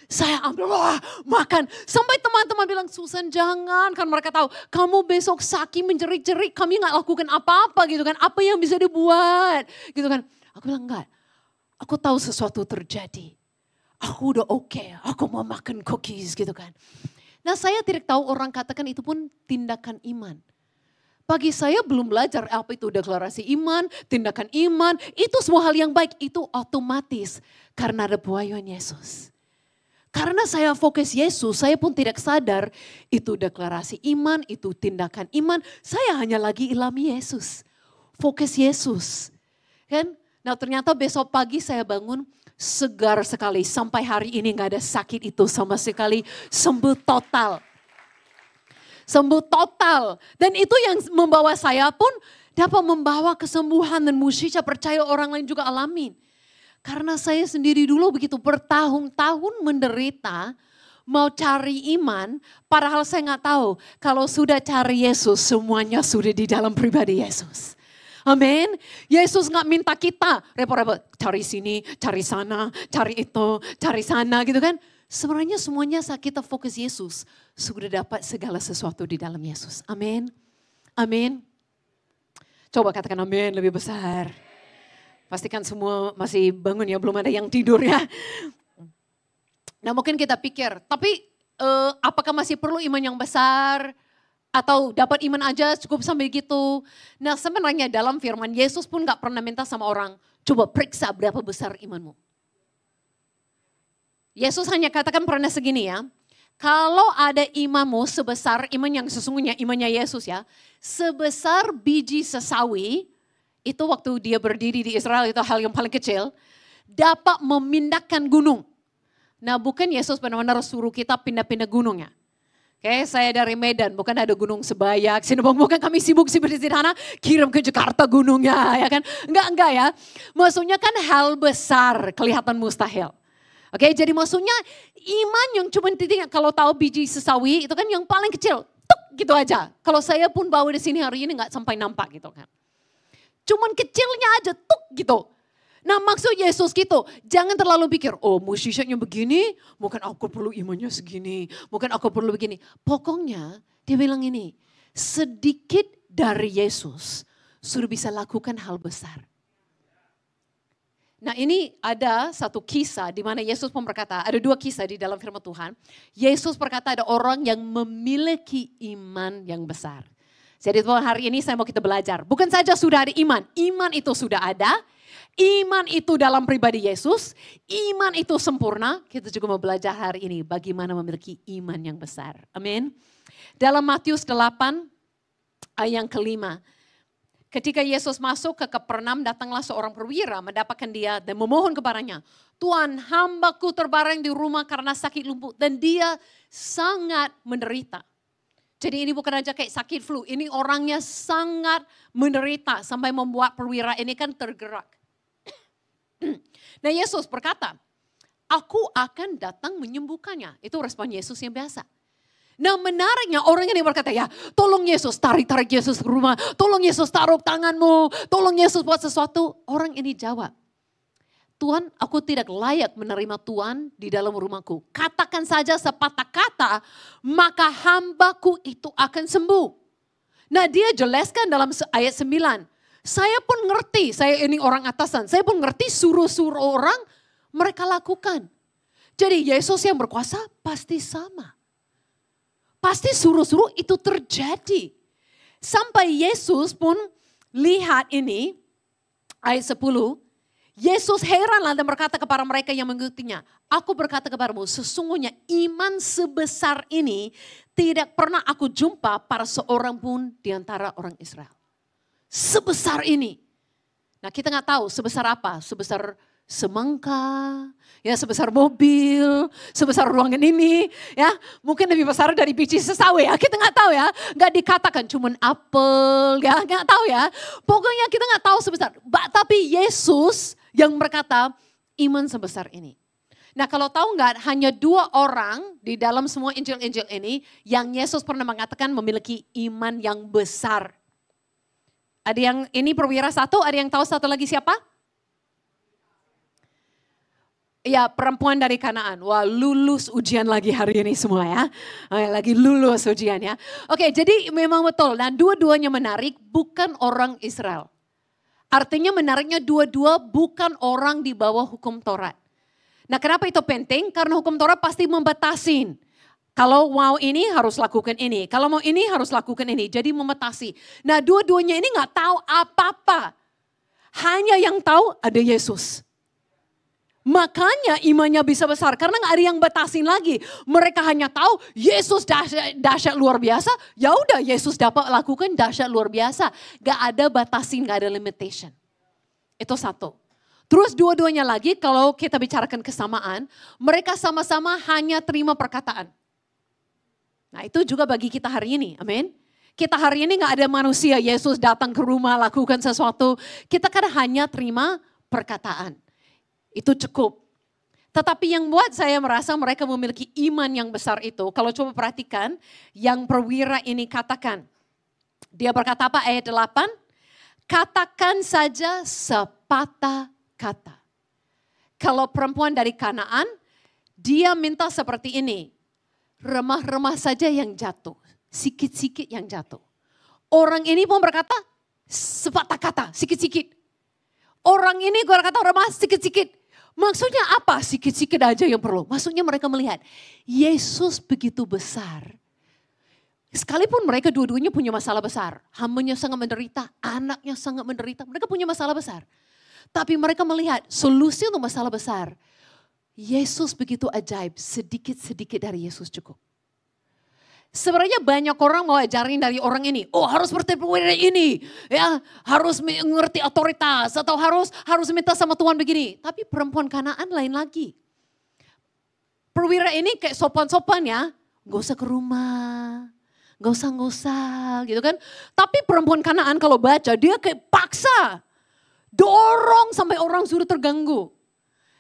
Speaker 1: Saya ambil, makan. Sampai teman-teman bilang, Susan jangan. Kan mereka tahu, kamu besok sakit menjerit-jerit, kami gak lakukan apa-apa gitu kan. Apa yang bisa dibuat gitu kan. Aku bilang enggak, aku tahu sesuatu terjadi. Aku udah oke, aku mau makan cookies gitu kan. Nah saya tidak tahu orang katakan itu pun tindakan iman. Bagi saya belum belajar apa itu deklarasi iman, tindakan iman. Itu semua hal yang baik, itu otomatis. Karena ada pewahyuan Yesus. Karena saya fokus Yesus, saya pun tidak sadar itu deklarasi iman, itu tindakan iman. Saya hanya lagi ilhami Yesus, fokus Yesus. Kan? Nah ternyata besok pagi saya bangun segar sekali. Sampai hari ini gak ada sakit itu sama sekali, sembuh total. Sembuh total. Dan itu yang membawa saya pun dapat membawa kesembuhan dan mujizat percaya orang lain juga alamin. Karena saya sendiri dulu begitu bertahun-tahun menderita, mau cari iman, padahal saya nggak tahu kalau sudah cari Yesus semuanya sudah di dalam pribadi Yesus. Amin. Yesus nggak minta kita repot-repot cari sini, cari sana, cari itu, cari sana gitu kan. Sebenarnya semuanya saat kita fokus Yesus, sudah dapat segala sesuatu di dalam Yesus. Amin. Amin. Coba katakan amin lebih besar. Pastikan semua masih bangun ya, belum ada yang tidur ya. Nah mungkin kita pikir, tapi apakah masih perlu iman yang besar? Atau dapat iman aja cukup sampai gitu. Nah sebenarnya dalam firman Yesus pun gak pernah minta sama orang, coba periksa berapa besar imanmu. Yesus hanya katakan pernah segini ya, kalau ada imanmu sebesar iman yang sesungguhnya imannya Yesus ya, sebesar biji sesawi, itu waktu dia berdiri di Israel itu hal yang paling kecil, dapat memindahkan gunung. Nah bukan Yesus benar-benar suruh kita pindah-pindah gunung ya. Oke, saya dari Medan, bukan ada gunung Sebayak, Sinabung, bukan kami sibuk di sana, kirim ke Jakarta gunungnya, ya kan? Enggak ya. Maksudnya kan hal besar kelihatan mustahil. Oke, jadi maksudnya iman yang cuma titiknya, kalau tahu biji sesawi itu kan yang paling kecil, tuk gitu aja. Kalau saya pun bawa di sini hari ini nggak sampai nampak gitu kan. Cuman kecilnya aja, tuk gitu. Nah maksud Yesus gitu, jangan terlalu pikir, oh musisinya begini, mungkin aku perlu imannya segini, mungkin aku perlu begini. Pokoknya dia bilang ini, sedikit dari Yesus sudah bisa lakukan hal besar. Nah ini ada satu kisah di mana Yesus pun berkata, ada dua kisah di dalam firman Tuhan. Yesus berkata ada orang yang memiliki iman yang besar. Jadi hari ini saya mau kita belajar, bukan saja sudah ada iman, iman itu sudah ada. Iman itu dalam pribadi Yesus, iman itu sempurna. Kita juga mau belajar hari ini bagaimana memiliki iman yang besar. Amin. Dalam Matius 8 ayat yang kelima. Ketika Yesus masuk ke Kapernaum, datanglah seorang perwira mendapatkan dia dan memohon kepadanya. Tuhan, hambaku terbaring di rumah karena sakit lumpuh dan dia sangat menderita. Jadi ini bukan aja kayak sakit flu, ini orangnya sangat menderita sampai membuat perwira ini kan tergerak. Nah Yesus berkata, aku akan datang menyembuhkannya. Itu respon Yesus yang biasa. Nah menariknya orang ini berkata, ya tolong Yesus, tarik Yesus ke rumah. Tolong Yesus taruh tanganmu, tolong Yesus buat sesuatu. Orang ini jawab, Tuhan aku tidak layak menerima Tuhan di dalam rumahku. Katakan saja sepatah kata, maka hambaku itu akan sembuh. Nah dia jelaskan dalam ayat 9. Saya pun ngerti, saya ini orang atasan, saya pun ngerti suruh-suruh orang mereka lakukan. Jadi Yesus yang berkuasa pasti sama. Pasti suruh-suruh itu terjadi. Sampai Yesus pun lihat ini, ayat 10, Yesus heranlah dan berkata kepada mereka yang mengikutinya, aku berkata kepadamu sesungguhnya iman sebesar ini tidak pernah aku jumpa pada seorang pun di antara orang Israel. Sebesar ini. Nah kita nggak tahu sebesar apa, sebesar semangka, ya sebesar mobil, sebesar ruangan ini, ya mungkin lebih besar dari biji sesawi ya, kita nggak tahu ya, nggak dikatakan cuman apel, ya nggak tahu ya, pokoknya kita nggak tahu sebesar, tapi Yesus yang berkata iman sebesar ini. Nah kalau tahu nggak, hanya 2 orang di dalam semua Injil-Injil ini yang Yesus pernah mengatakan memiliki iman yang besar. Ada yang ini perwira satu, ada yang tahu satu lagi siapa? Ya perempuan dari Kanaan. Wah lulus ujian lagi hari ini semua ya. Lagi lulus ujian ya. Oke jadi memang betul. Dan dua-duanya menarik bukan orang Israel. Artinya menariknya dua-dua bukan orang di bawah hukum Taurat. Nah kenapa itu penting? Karena hukum Taurat pasti membatasin. Kalau mau ini harus lakukan ini. Kalau mau ini harus lakukan ini. Jadi membatasi. Nah dua-duanya ini gak tahu apa-apa. Hanya yang tahu ada Yesus. Makanya imannya bisa besar. Karena gak ada yang batasin lagi. Mereka hanya tahu Yesus dahsyat luar biasa. Ya udah Yesus dapat lakukan dahsyat luar biasa. Gak ada batasin, gak ada limitation. Itu satu. Terus dua-duanya lagi kalau kita bicarakan kesamaan. Mereka sama-sama hanya terima perkataan. Nah itu juga bagi kita hari ini, amin. Kita hari ini gak ada manusia, Yesus datang ke rumah lakukan sesuatu. Kita kan hanya terima perkataan, itu cukup. Tetapi yang buat saya merasa mereka memiliki iman yang besar itu. Kalau coba perhatikan yang perwira ini katakan. Dia berkata apa ayat 8? katakan saja sepatah kata. Kalau perempuan dari Kanaan, dia minta seperti ini. Remah-remah saja yang jatuh. Sikit-sikit yang jatuh. Orang ini pun berkata, sepatah kata, sikit-sikit. Orang ini berkata remah sikit-sikit. Maksudnya apa? Sikit-sikit aja yang perlu. Maksudnya mereka melihat, Yesus begitu besar. Sekalipun mereka dua-duanya punya masalah besar. Hambanya sangat menderita, anaknya sangat menderita. Mereka punya masalah besar. Tapi mereka melihat solusi untuk masalah besar. Yesus begitu ajaib, sedikit-sedikit dari Yesus cukup. Sebenarnya banyak orang mau ajarin dari orang ini. Oh harus seperti perwira ini. Ya, harus mengerti otoritas. Atau harus minta sama Tuhan begini. Tapi perempuan Kanaan lain lagi. Perwira ini kayak sopan-sopan ya. Gak usah ke rumah. Gak usah gitu kan. Tapi perempuan Kanaan kalau baca dia kayak paksa. Dorong sampai orang sudah terganggu.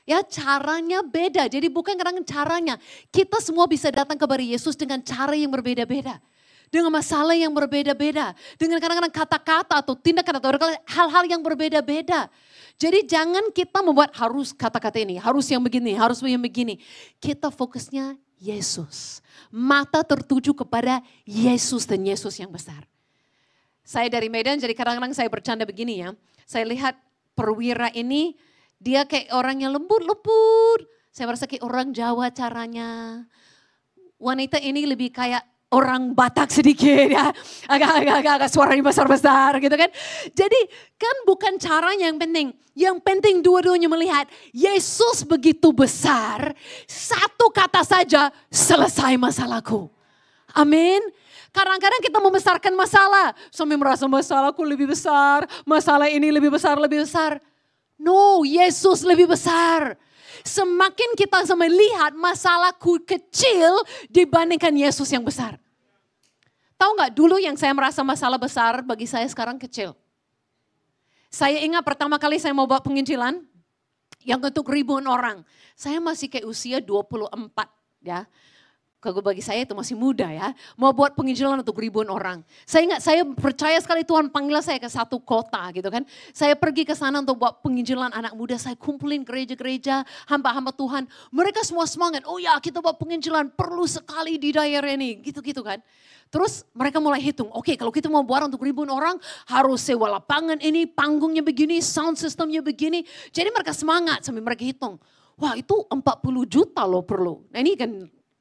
Speaker 1: Ya caranya beda, jadi bukan kadang-kadang caranya. Kita semua bisa datang kepada Yesus dengan cara yang berbeda-beda. Dengan masalah yang berbeda-beda. Dengan kadang-kadang kata-kata atau tindakan atau hal-hal yang berbeda-beda. Jadi jangan kita membuat harus kata-kata ini, harus yang begini, harus yang begini. Kita fokusnya Yesus. Mata tertuju kepada Yesus dan Yesus yang besar. Saya dari Medan, jadi kadang-kadang saya bercanda begini ya. Saya lihat perwira ini, dia kayak orang yang lembut-lembut. Saya merasa kayak orang Jawa caranya. Wanita ini lebih kayak orang Batak sedikit ya. Agak suaranya besar-besar gitu kan. Jadi kan bukan caranya yang penting. Yang penting dua-duanya melihat Yesus begitu besar. Satu kata saja selesai masalahku. Amin. Kadang-kadang kita membesarkan masalah. Sampai merasa masalahku lebih besar. Masalah ini lebih besar, lebih besar. No, Yesus lebih besar. Semakin kita melihat masalahku kecil dibandingkan Yesus yang besar. Tahu nggak dulu yang saya merasa masalah besar bagi saya sekarang kecil. Saya ingat pertama kali saya mau bawa penginjilan yang untuk ribuan orang. Saya masih kayak usia 24 ya. Kalau bagi saya itu masih muda ya. Mau buat penginjilan untuk ribuan orang. Saya ingat, saya percaya sekali Tuhan panggil saya ke satu kota gitu kan. Saya pergi ke sana untuk buat penginjilan anak muda. Saya kumpulin gereja-gereja, hamba-hamba Tuhan. Mereka semua semangat, oh ya kita buat penginjilan perlu sekali di daerah ini. Gitu-gitu kan. Terus mereka mulai hitung, oke kalau kita mau buat untuk ribuan orang harus sewa lapangan ini, panggungnya begini, sound systemnya begini. Jadi mereka semangat sampai mereka hitung. Wah itu 40 juta loh perlu. Nah ini kan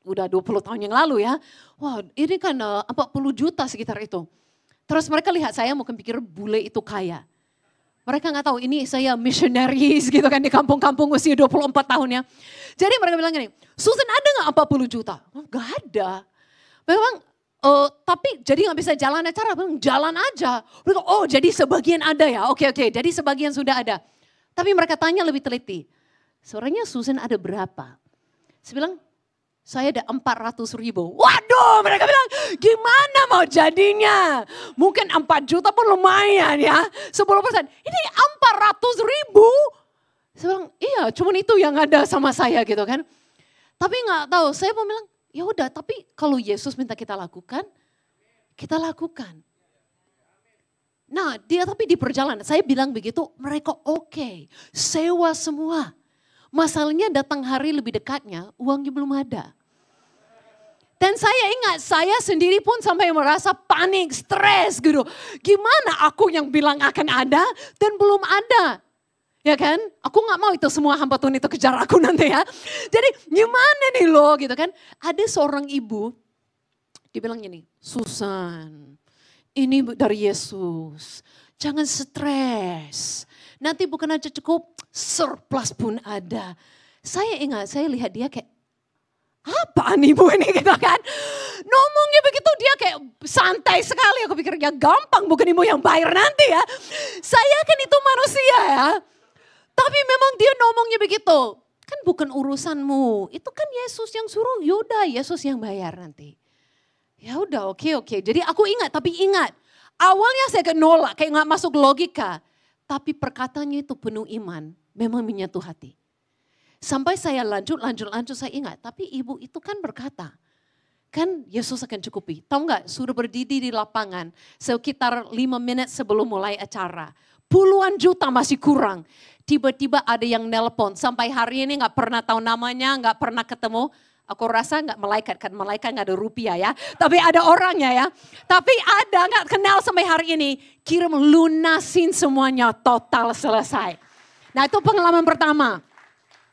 Speaker 1: udah 20 tahun yang lalu ya. Wah ini kan 40 juta sekitar itu. Terus mereka lihat saya mungkin pikir bule itu kaya. Mereka gak tahu ini saya missionaries gitu kan di kampung-kampung usia 24 tahun ya. Jadi mereka bilang gini, Susan ada gak 40 juta? Oh, gak ada. Memang tapi jadi gak bisa jalan acara, jalan aja. Mereka, oh jadi sebagian ada ya, oke, jadi sebagian sudah ada. Tapi mereka tanya lebih teliti, sebenarnya Susan ada berapa? Saya bilang, saya ada 400 ribu. Waduh mereka bilang gimana mau jadinya. Mungkin 4 juta pun lumayan ya. 10%. Ini 400 ribu. Saya bilang iya cuman itu yang ada sama saya gitu kan. Tapi gak tahu saya mau bilang ya udah tapi kalau Yesus minta kita lakukan. Kita lakukan. Nah dia tapi di perjalanan saya bilang begitu mereka oke. Sewa semua. Masalahnya datang hari lebih dekatnya, uangnya belum ada. Dan saya ingat, saya sendiri pun sampai merasa panik, stres gitu. Gimana aku yang bilang akan ada dan belum ada. Ya kan, aku gak mau itu semua hamba Tuhan itu kejar aku nanti ya. Jadi gimana nih lo gitu kan. Ada seorang ibu, dia bilang gini, Susan ini dari Yesus, jangan stres. Nanti bukan aja cukup, surplus pun ada. Saya ingat, saya lihat dia kayak, apaan ibu ini gitu kan. Ngomongnya begitu dia kayak santai sekali. Aku pikir ya gampang bukan ibu yang bayar nanti ya. Saya kan itu manusia ya. Tapi memang dia ngomongnya begitu. Kan bukan urusanmu. Itu kan Yesus yang suruh. Yaudah Yesus yang bayar nanti. Ya udah oke. Jadi aku ingat tapi ingat. Awalnya saya kayak nolak. Kayak gak masuk logika. Tapi perkataannya itu penuh iman. Memang menyentuh hati. Sampai saya lanjut saya ingat. Tapi ibu itu kan berkata. kan Yesus akan cukupi. Tahu nggak, sudah berdiri di lapangan sekitar 5 menit sebelum mulai acara. Puluhan juta masih kurang. Tiba-tiba ada yang nelpon, sampai hari ini nggak pernah tahu namanya, nggak pernah ketemu. Aku rasa nggak malaikat, kan malaikat nggak ada rupiah ya. Tapi ada orangnya ya. Tapi ada, nggak kenal sampai hari ini. Kirim lunasin semuanya, total selesai. Nah itu pengalaman pertama.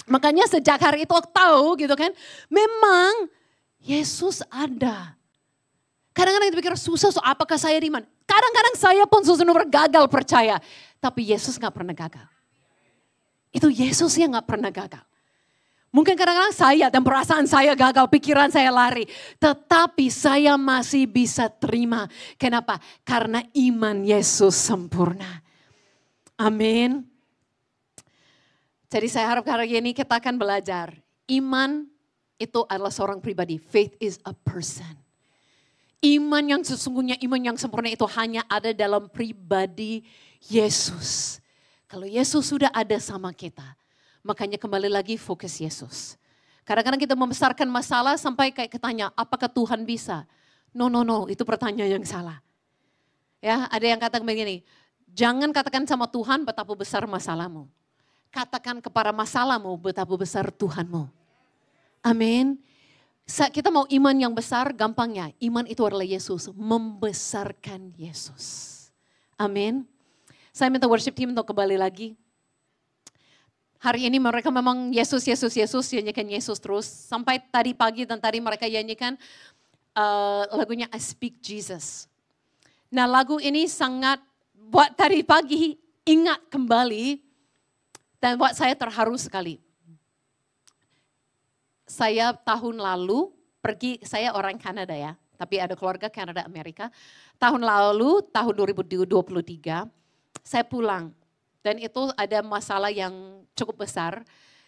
Speaker 1: Makanya sejak hari itu aku tahu gitu kan. Memang Yesus ada. Kadang-kadang kita pikir susah, so apakah saya iman? Kadang-kadang saya pun sesungguhnya gagal percaya. Tapi Yesus nggak pernah gagal. Itu Yesus yang nggak pernah gagal. Mungkin kadang-kadang saya dan perasaan saya gagal, pikiran saya lari. Tetapi saya masih bisa terima. Kenapa? Karena iman Yesus sempurna. Amin. Jadi saya harap hari ini kita akan belajar. Iman itu adalah seorang pribadi. Faith is a person. Iman yang sesungguhnya, iman yang sempurna itu hanya ada dalam pribadi Yesus. Kalau Yesus sudah ada sama kita. Makanya kembali lagi fokus Yesus. Kadang-kadang kita membesarkan masalah sampai kayak ketanya, apakah Tuhan bisa? No, itu pertanyaan yang salah. Ya, ada yang katakan begini, jangan katakan sama Tuhan betapa besar masalahmu. Katakan kepada masalahmu betapa besar Tuhanmu. Amin. Kita mau iman yang besar, gampangnya. Iman itu adalah Yesus, membesarkan Yesus. Amin. Saya minta worship team untuk kembali lagi. Hari ini mereka memang Yesus, nyanyikan Yesus terus. Sampai tadi pagi dan tadi mereka nyanyikan lagunya I Speak Jesus. Nah lagu ini sangat buat tadi pagi ingat kembali dan buat saya terharu sekali. Saya tahun lalu pergi, saya orang Kanada ya, tapi ada keluarga Kanada Amerika. Tahun lalu, tahun 2023, saya pulang. Dan itu ada masalah yang cukup besar.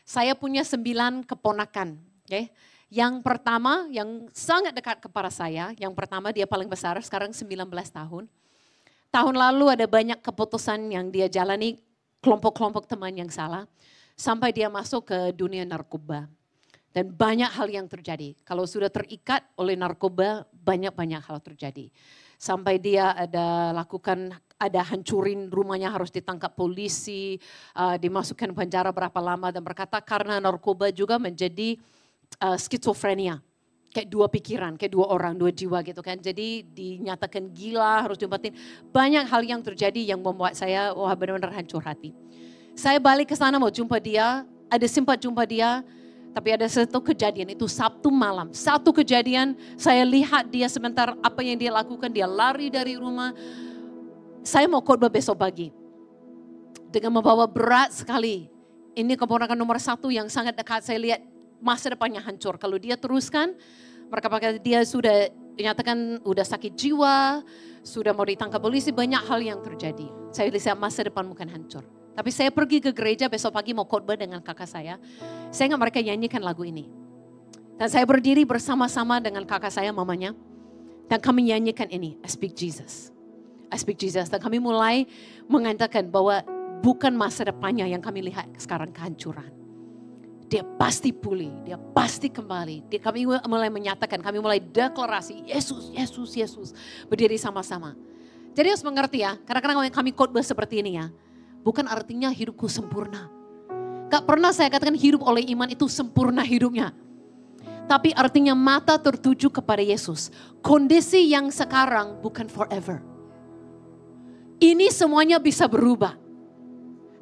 Speaker 1: Saya punya 9 keponakan. Okay? Yang pertama, yang sangat dekat kepada saya. Yang pertama dia paling besar, sekarang 19 tahun. Tahun lalu ada banyak keputusan yang dia jalani, kelompok-kelompok teman yang salah. Sampai dia masuk ke dunia narkoba. Dan banyak hal yang terjadi. Kalau sudah terikat oleh narkoba, banyak-banyak hal terjadi. Sampai dia ada hancurin rumahnya, harus ditangkap polisi, dimasukkan penjara berapa lama, dan berkata karena narkoba juga menjadi skizofrenia. Kayak 2 pikiran, kayak 2 orang, 2 jiwa gitu kan. Jadi dinyatakan gila, harus diobatin. Banyak hal yang terjadi yang membuat saya benar-benar hancur hati. Saya balik ke sana mau jumpa dia, ada sempat jumpa dia. Tapi ada satu kejadian, itu Sabtu malam. Satu kejadian, saya lihat dia sebentar apa yang dia lakukan. Dia lari dari rumah. Saya mau khotbah besok pagi. Dengan membawa berat sekali. Ini keponakan nomor 1 yang sangat dekat. Saya lihat masa depannya hancur. Kalau dia teruskan, mereka pakai dia sudah dinyatakan udah sakit jiwa. Sudah mau ditangkap polisi, banyak hal yang terjadi. Saya lihat masa depan bukan hancur. Tapi saya pergi ke gereja besok pagi mau khotbah dengan kakak saya. Saya ingat mereka nyanyikan lagu ini. Dan saya berdiri bersama-sama dengan kakak saya, mamanya. Dan kami nyanyikan ini, I Speak Jesus. I Speak Jesus. Dan kami mulai mengatakan bahwa bukan masa depannya yang kami lihat sekarang kehancuran. Dia pasti pulih, dia pasti kembali. Kami mulai menyatakan, kami mulai deklarasi, Yesus, Yesus, Yesus. Berdiri sama-sama. Jadi harus mengerti ya, kadang-kadang kami khotbah seperti ini ya. Bukan artinya hidupku sempurna. Gak pernah saya katakan hidup oleh iman itu sempurna hidupnya. Tapi artinya mata tertuju kepada Yesus. Kondisi yang sekarang bukan forever. Ini semuanya bisa berubah.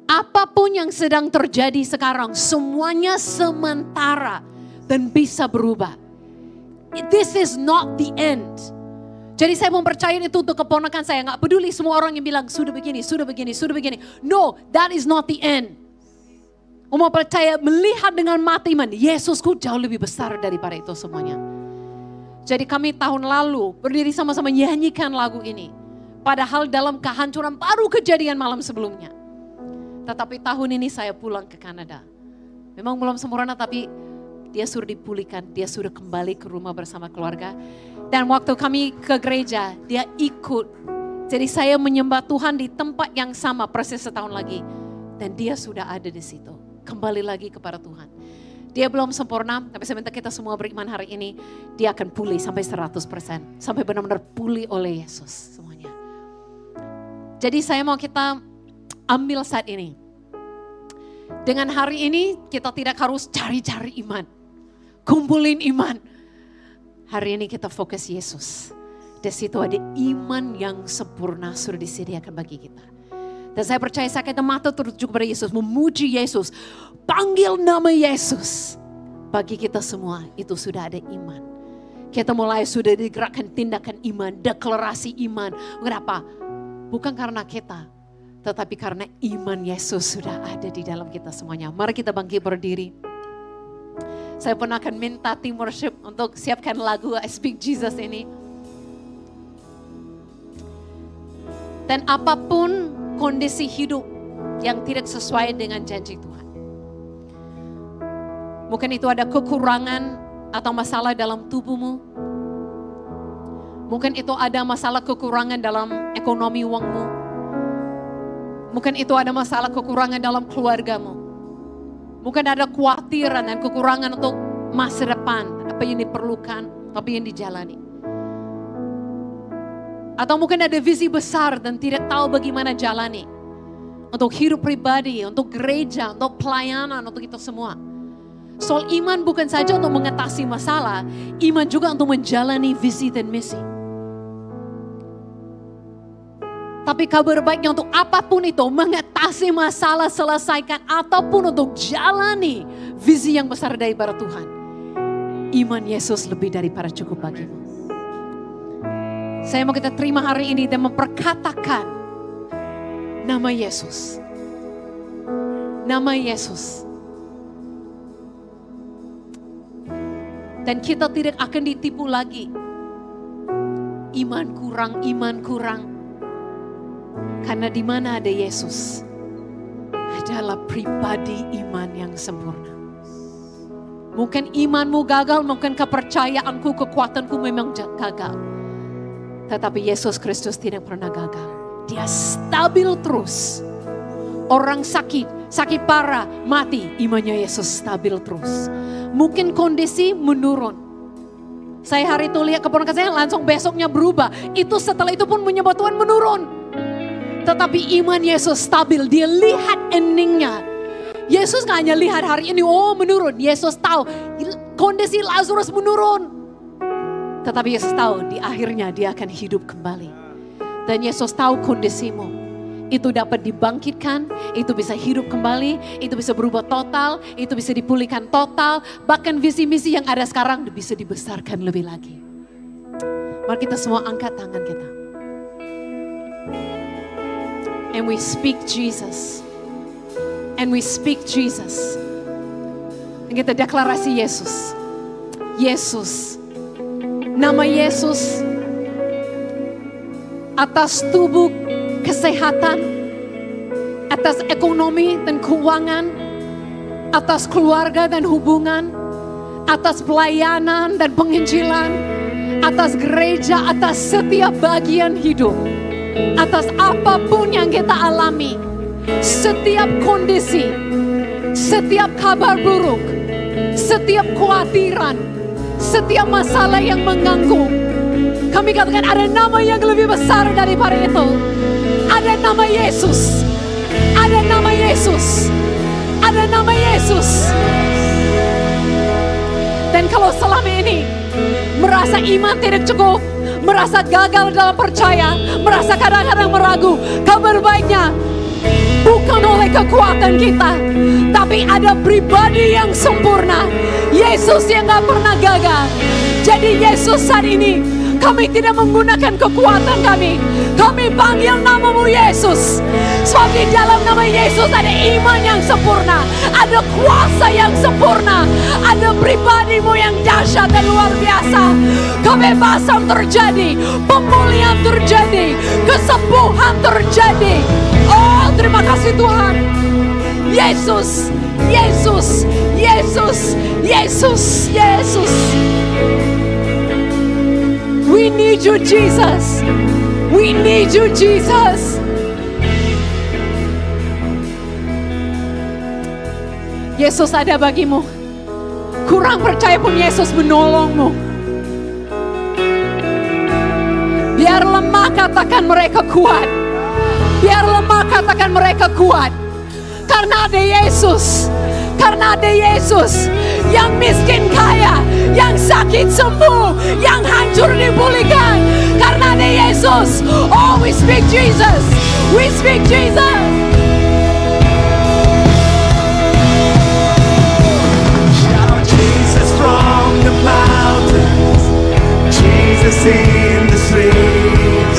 Speaker 1: Apapun yang sedang terjadi sekarang, semuanya sementara dan bisa berubah. This is not the end. Jadi saya mempercayai itu untuk keponakan saya. Gak peduli semua orang yang bilang sudah begini, sudah begini, sudah begini. No, that is not the end. Mau percaya melihat dengan mata iman. Yesusku jauh lebih besar daripada itu semuanya. Jadi kami tahun lalu berdiri sama-sama nyanyikan lagu ini. Padahal dalam kehancuran baru kejadian malam sebelumnya. Tetapi tahun ini saya pulang ke Kanada. Memang belum sempurna tapi dia sudah dipulihkan. Dia sudah kembali ke rumah bersama keluarga. Dan waktu kami ke gereja, dia ikut. Jadi saya menyembah Tuhan di tempat yang sama persis setahun lagi. Dan dia sudah ada di situ. Kembali lagi kepada Tuhan. Dia belum sempurna, tapi saya minta kita semua beriman hari ini, dia akan pulih sampai 100%. Sampai benar-benar pulih oleh Yesus semuanya. Jadi saya mau kita ambil saat ini. Dengan hari ini kita tidak harus cari-cari iman. Kumpulin iman. Hari ini kita fokus Yesus. Di situ ada iman yang sempurna sudah disediakan bagi kita. Dan saya percaya saya kata mata tertuju kepada Yesus, memuji Yesus, panggil nama Yesus. Bagi kita semua itu sudah ada iman. Kita mulai sudah digerakkan tindakan iman, deklarasi iman. Kenapa? Bukan karena kita, tetapi karena iman Yesus sudah ada di dalam kita semuanya. Mari kita bangkit berdiri. Saya pun akan minta tim worship untuk siapkan lagu I Speak Jesus ini. Dan apapun kondisi hidup yang tidak sesuai dengan janji Tuhan. Mungkin itu ada kekurangan atau masalah dalam tubuhmu. Mungkin itu ada masalah kekurangan dalam ekonomi uangmu. Mungkin itu ada masalah kekurangan dalam keluargamu. Mungkin ada kekhawatiran dan kekurangan untuk masa depan. Apa yang diperlukan, apa yang dijalani. Atau mungkin ada visi besar dan tidak tahu bagaimana jalani. Untuk hidup pribadi, untuk gereja, untuk pelayanan, untuk itu semua. Soal iman bukan saja untuk mengatasi masalah, iman juga untuk menjalani visi dan misi. Tapi kabar baiknya untuk apapun itu, mengatasi masalah, selesaikan, ataupun untuk jalani visi yang besar daripada Tuhan. Iman Yesus lebih daripada cukup bagimu. Saya mau kita terima hari ini dan memperkatakan nama Yesus. Nama Yesus. Dan kita tidak akan ditipu lagi. Iman kurang, iman kurang. Karena di mana ada Yesus, adalah pribadi iman yang sempurna. Mungkin imanmu gagal, mungkin kepercayaanku, kekuatanku memang gagal. Tetapi Yesus Kristus tidak pernah gagal. Dia stabil terus. Orang sakit parah, mati. Imannya Yesus stabil terus. Mungkin kondisi menurun. Saya hari itu lihat keponakan saya langsung besoknya berubah. Itu setelah itu pun menyebut Tuhan menurun. Tetapi iman Yesus stabil. Dia lihat endingnya. Yesus gak hanya lihat hari ini, oh menurun. Yesus tahu kondisi Lazarus menurun. Tetapi Yesus tahu di akhirnya dia akan hidup kembali. Dan Yesus tahu kondisimu. Itu dapat dibangkitkan, itu bisa hidup kembali, itu bisa berubah total, itu bisa dipulihkan total. Bahkan visi-misi yang ada sekarang bisa dibesarkan lebih lagi. Mari kita semua angkat tangan kita. And we speak Jesus. And we speak Jesus. Dan kita deklarasi Yesus. Yesus. Nama Yesus atas tubuh kesehatan, atas ekonomi dan keuangan, atas keluarga dan hubungan, atas pelayanan dan penginjilan, atas gereja, atas setiap bagian hidup, atas apapun yang kita alami, setiap kondisi, setiap kabar buruk, setiap kekhawatiran, setiap masalah yang mengganggu. Kami katakan ada nama yang lebih besar daripada itu. Ada nama Yesus. Ada nama Yesus. Ada nama Yesus. Dan kalau selama ini merasa iman tidak cukup, merasa gagal dalam percaya, merasa kadang-kadang meragu, kabar baiknya bukan oleh kekuatan kita, tapi ada pribadi yang sempurna. Yesus yang gak pernah gagal. Jadi Yesus saat ini, kami tidak menggunakan kekuatan kami. Kami panggil namamu Yesus. Sebab di dalam nama Yesus ada iman yang sempurna. Ada kuasa yang sempurna. Ada pribadimu yang dahsyat dan luar biasa. Kebebasan terjadi. Pemulihan terjadi. Kesembuhan terjadi. Oh, terima kasih Tuhan. Yesus, Yesus, Yesus, Yesus, Yesus. We need you, Jesus. We need you, Jesus. Yesus ada bagimu. kurang percaya pun Yesus menolongmu. Biar lemah katakan mereka kuat. Biar lemah katakan mereka kuat. Karena ada Yesus. Karena ada Yesus. Yang miskin kaya, yang sakit sembuh, yang hancur dipulihkan. Karena ada Yesus. Oh, we speak Jesus. We speak Jesus.
Speaker 2: Shout Jesus from the mountains, Jesus in the streets,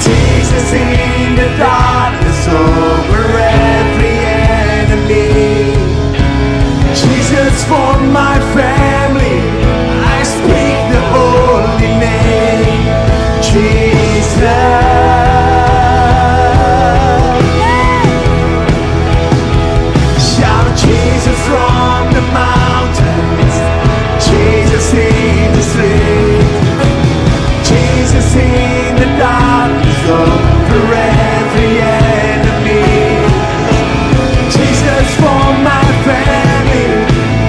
Speaker 2: Jesus in the darkness over every enemy. Jesus for my family, I speak the holy name, Jesus. Shout Jesus from the mountains, Jesus in the street, Jesus in the darkness over every enemy. Jesus for my family,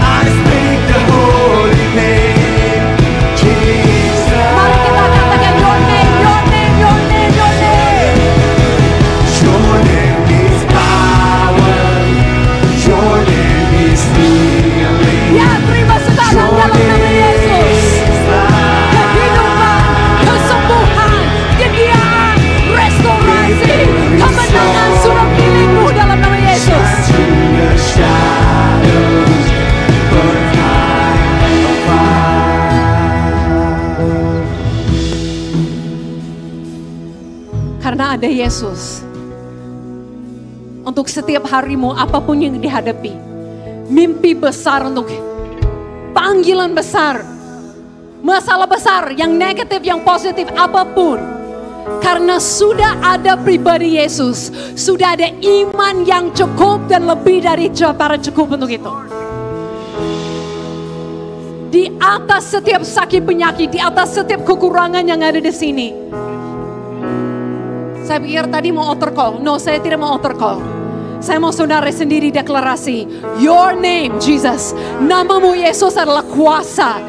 Speaker 2: I speak the holy name, Jesus.
Speaker 1: Mari kita katakan your name, your name, your name, your name.
Speaker 2: Your name is power, your name is healing.
Speaker 1: Ya, terima sekarang dalam nama Yesus. Kehidupan, kesembuhan, kegiatan, restorasi, kemenangan sudah milikmu dalam nama Yesus.
Speaker 2: Through the shadows, burn high on fire.
Speaker 1: Karena ada Yesus. Untuk setiap harimu, apapun yang dihadapi. Mimpi besar untuk panggilan besar. Masalah besar, yang negatif, yang positif, apapun. Karena sudah ada pribadi Yesus. Sudah ada iman yang cukup dan lebih dari cara cukup untuk itu. Di atas setiap sakit penyakit, di atas setiap kekurangan yang ada di sini. Saya pikir tadi mau altar call. No, saya tidak mau altar call. Saya mau saudara sendiri deklarasi. Your name, Jesus. Namamu Yesus adalah kuasa.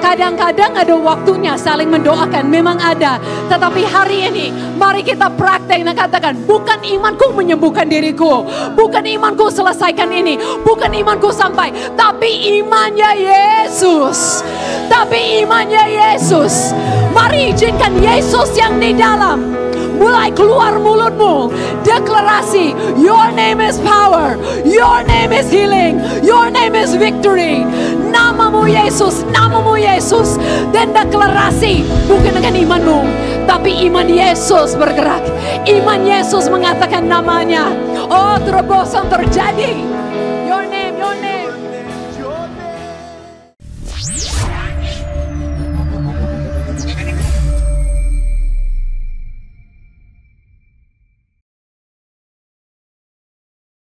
Speaker 1: Kadang-kadang ada waktunya saling mendoakan. Memang ada. Tetapi hari ini, mari kita praktek dan katakan, bukan imanku menyembuhkan diriku. Bukan imanku selesaikan ini. Bukan imanku sampai. Tapi imannya Yesus. Tapi imannya Yesus. Mari izinkan Yesus yang di dalam mulai keluar mulutmu. Deklarasi, your name is power, your name is healing, your name is victory. Namamu Yesus, namamu Yesus. Dan deklarasi, bukan dengan imanmu, tapi iman Yesus bergerak. Iman Yesus mengatakan namanya. Oh, terobosan terjadi.